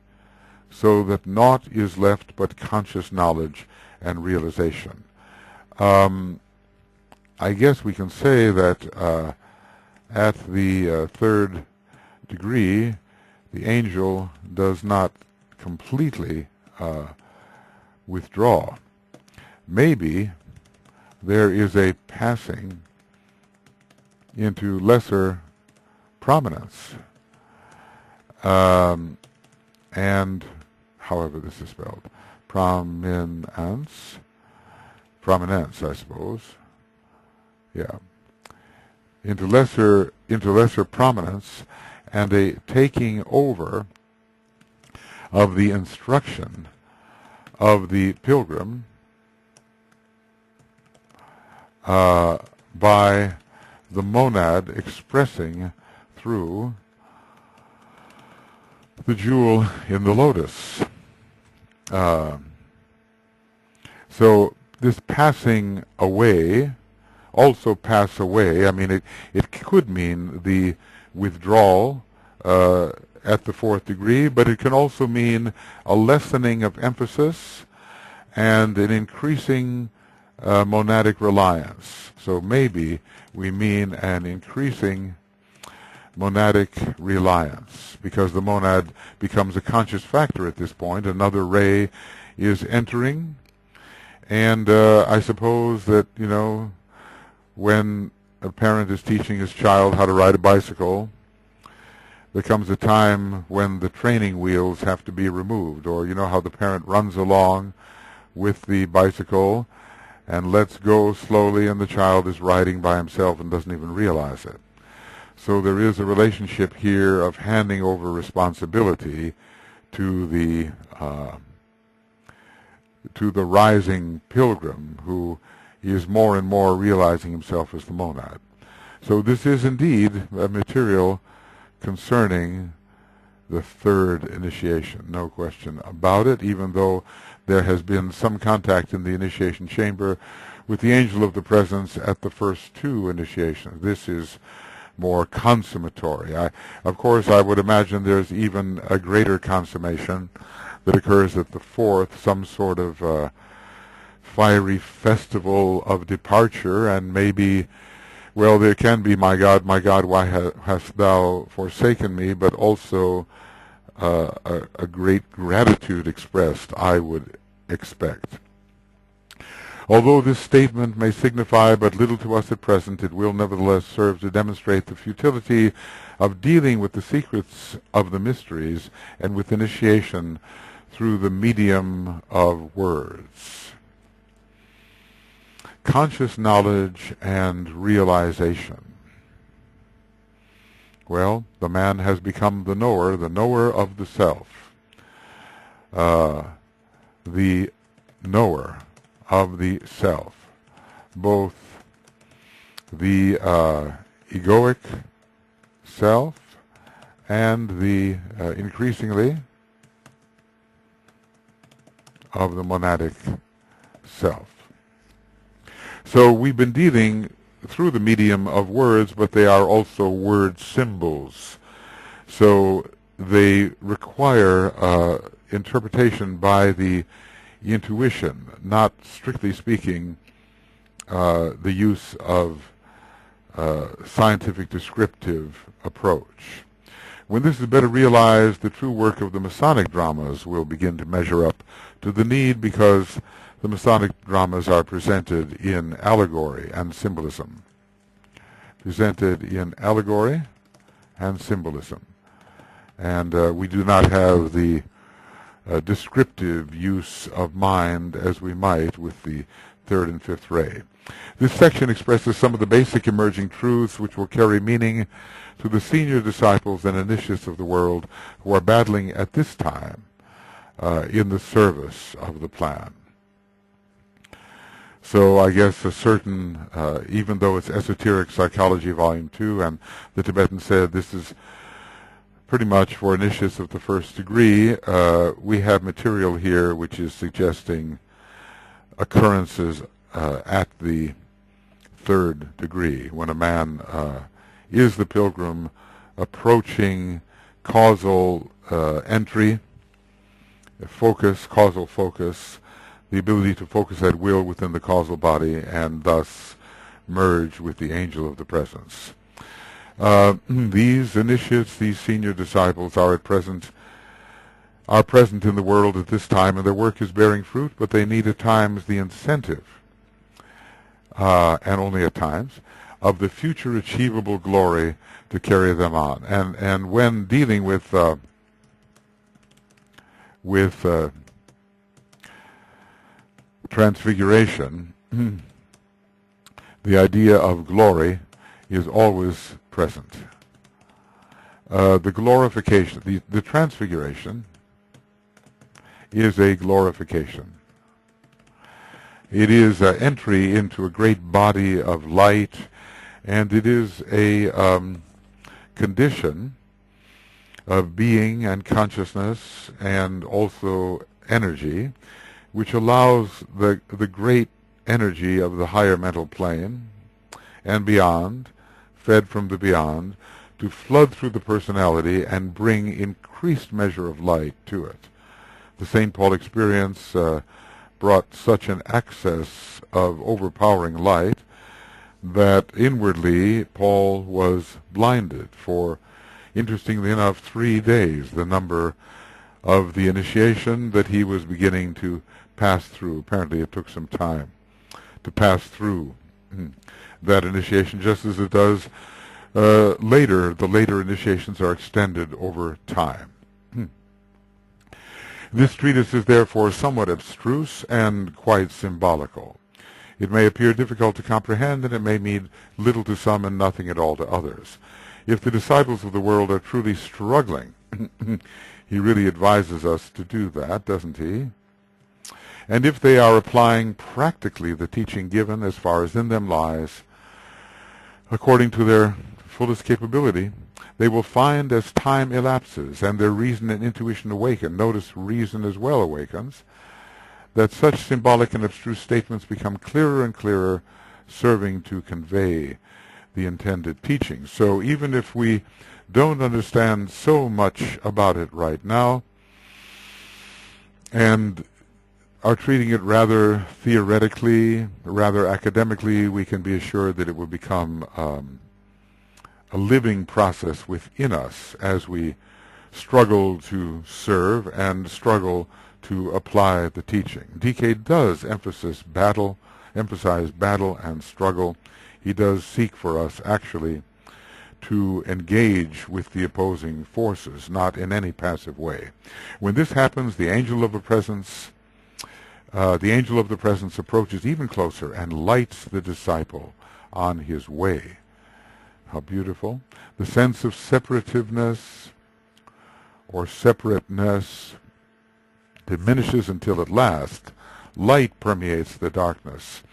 so that naught is left but conscious knowledge and realization. I guess we can say that at the third degree, the angel does not completely withdraw. Maybe there is a passing into lesser prominence, and however this is spelled, prominence, I suppose, yeah, into lesser prominence, and a taking over of the instruction of the pilgrim by the monad expressing through the jewel in the lotus. So this passing away, also pass away, I mean, it could mean the withdrawal at the fourth degree, but it can also mean a lessening of emphasis and an increasing monadic reliance. So maybe we mean an increasing monadic reliance, because the monad becomes a conscious factor at this point. Another ray is entering, and I suppose that, when a parent is teaching his child how to ride a bicycle, there comes a time when the training wheels have to be removed, or how the parent runs along with the bicycle, and lets go slowly, and the child is riding by himself and doesn't even realize it. So there is a relationship here of handing over responsibility to the rising pilgrim, who is more and more realizing himself as the monad. So this is indeed a material concerning the third initiation, no question about it, even though there has been some contact in the initiation chamber with the angel of the presence at the first two initiations. This is more consummatory. Of course, I would imagine there's even a greater consummation that occurs at the fourth, some sort of fiery festival of departure, and maybe, well, there can be, my God, why hast thou forsaken me, but also a great gratitude expressed, I would expect. Although this statement may signify but little to us at present, it will nevertheless serve to demonstrate the futility of dealing with the secrets of the mysteries and with initiation through the medium of words. Conscious knowledge and realization. Well, the man has become the knower of the self, the knower of the self, both the egoic self and the increasingly of the monadic self. So we've been dealing through the medium of words, but they are also word symbols. So they require interpretation by the intuition, not strictly speaking the use of scientific descriptive approach. When this is better realized, the true work of the Masonic dramas will begin to measure up to the need, because the Masonic dramas are presented in allegory and symbolism. And we do not have the descriptive use of mind as we might with the third and fifth ray. This section expresses some of the basic emerging truths which will carry meaning to the senior disciples and initiates of the world who are battling at this time in the service of the plan. So I guess a certain, even though it's Esoteric Psychology Volume 2, and the Tibetan said this is pretty much for initiates of the first degree, we have material here which is suggesting occurrences at the third degree, when a man is the pilgrim approaching causal entry, causal focus, the ability to focus at will within the causal body, and thus merge with the angel of the presence. These initiates, these senior disciples, are present in the world at this time, and their work is bearing fruit, but they need at times the incentive, and only at times, of the future achievable glory to carry them on. And when dealing with transfiguration, the idea of glory is always present. The glorification, the transfiguration is a glorification. It is an entry into a great body of light, and it is a condition of being and consciousness and also energy, which allows the great energy of the higher mental plane and beyond, fed from the beyond, to flood through the personality and bring increased measure of light to it. The St. Paul experience brought such an access of overpowering light that inwardly Paul was blinded for, interestingly enough, 3 days, the number of the initiation that he was beginning to pass through. Apparently it took some time to pass through that initiation, just as it does later. The later initiations are extended over time. This treatise is therefore somewhat abstruse and quite symbolical. It may appear difficult to comprehend, and it may mean little to some and nothing at all to others. If the disciples of the world are truly struggling, he really advises us to do that, doesn't he? And if they are applying practically the teaching given as far as in them lies, according to their fullest capability, they will find as time elapses and their reason and intuition awaken, notice reason as well awakens, that such symbolic and abstruse statements become clearer and clearer, serving to convey the intended teaching. So even if we don't understand so much about it right now, and are treating it rather theoretically, rather academically, we can be assured that it will become a living process within us as we struggle to serve and struggle to apply the teaching. DK does emphasize battle and struggle. He does seek for us actually to engage with the opposing forces, not in any passive way. When this happens, the angel of the presence approaches even closer and lights the disciple on his way. How beautiful. The sense of separativeness or separateness diminishes until at last light permeates the darkness,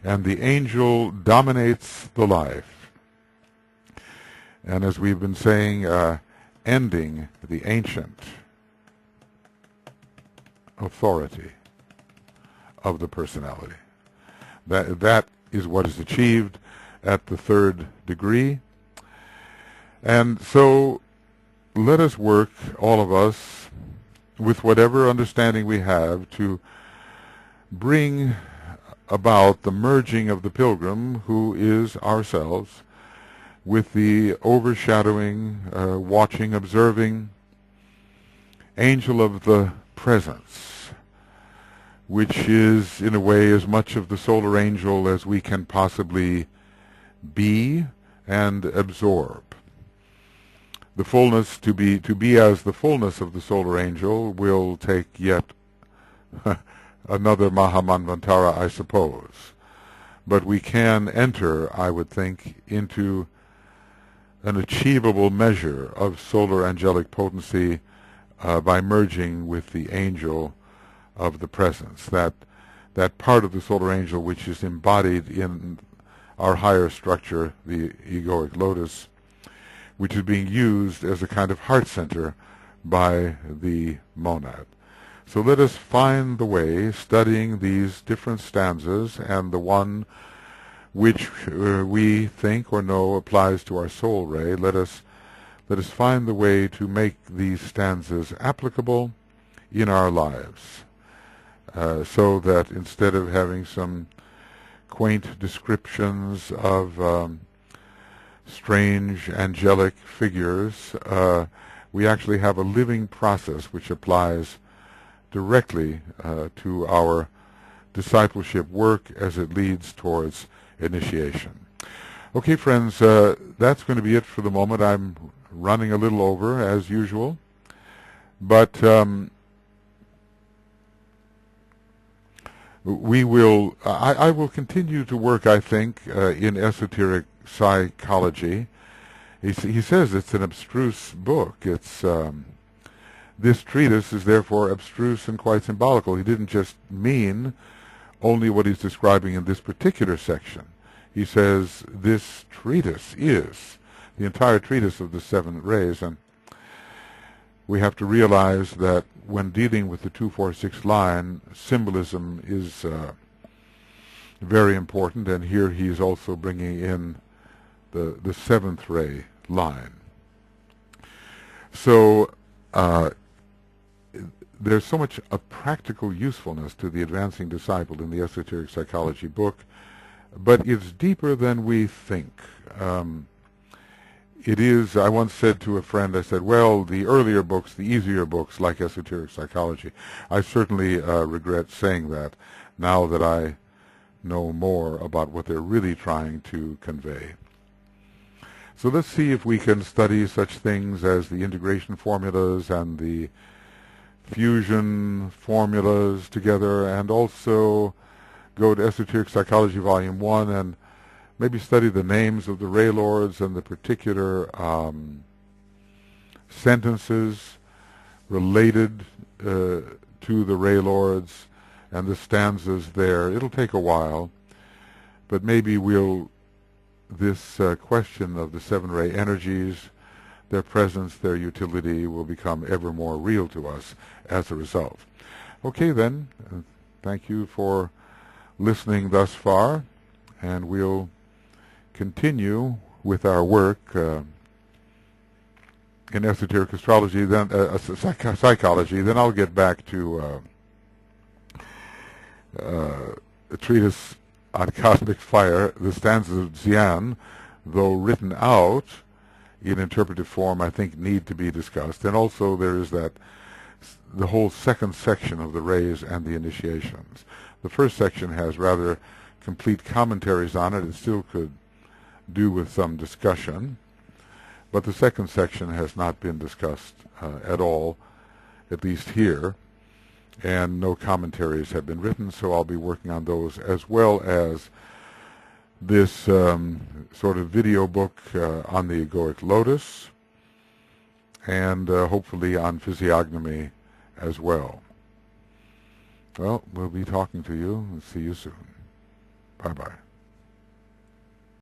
and the angel dominates the life. And as we've been saying, ending the ancient authority of the personality. That is what is achieved at the third degree. And so let us work, all of us, with whatever understanding we have to bring about the merging of the pilgrim, who is ourselves, with the overshadowing, watching, observing angel of the presence, which is in a way as much of the solar angel as we can possibly be and absorb. The fullness, to be as the fullness of the solar angel, will take yet another Mahamanvantara, I suppose. But we can enter, I would think, into an achievable measure of solar angelic potency by merging with the angel of the presence, that part of the solar angel which is embodied in our higher structure, the egoic lotus, which is being used as a kind of heart center by the monad. So let us find the way, studying these different stanzas, and the one which we think or know applies to our soul ray. Let us find the way to make these stanzas applicable in our lives, so that instead of having some quaint descriptions of strange angelic figures, we actually have a living process which applies directly to our discipleship work as it leads towards initiation. Okay, friends, that's going to be it for the moment. I'm running a little over, as usual, but I will continue to work, I think, in esoteric psychology. He says it's an abstruse book. It's this treatise is therefore abstruse and quite symbolical. He didn't just mean only what he's describing in this particular section. He says this treatise is the entire treatise of the seven rays, and we have to realize that when dealing with the 246 line, symbolism is very important, and here he is also bringing in the seventh ray line. So there's so much of practical usefulness to the advancing disciple in the esoteric psychology book, but it's deeper than we think. It is, I once said to a friend, I said, well, the earlier books, the easier books like esoteric psychology, I certainly regret saying that now that I know more about what they're really trying to convey. So let's see if we can study such things as the integration formulas and the fusion formulas together, and also go to Esoteric Psychology Volume 1 and maybe study the names of the Ray Lords and the particular sentences related to the Ray Lords and the stanzas there. It'll take a while, but maybe this question of the seven ray energies, their presence, their utility will become ever more real to us as a result. Okay then, thank you for listening thus far, and we'll continue with our work in esoteric astrology, then psychology. Then I'll get back to a treatise on cosmic fire. The stanzas of Xian, though written out in interpretive form, I think need to be discussed. And also there is the whole second section of the rays and the initiations. The first section has rather complete commentaries on it. It still could do with some discussion, but the second section has not been discussed at all, at least here, and no commentaries have been written, so I'll be working on those, as well as this sort of video book on the egoic lotus, and hopefully on physiognomy as well. Well, we'll be talking to you, and see you soon. Bye-bye.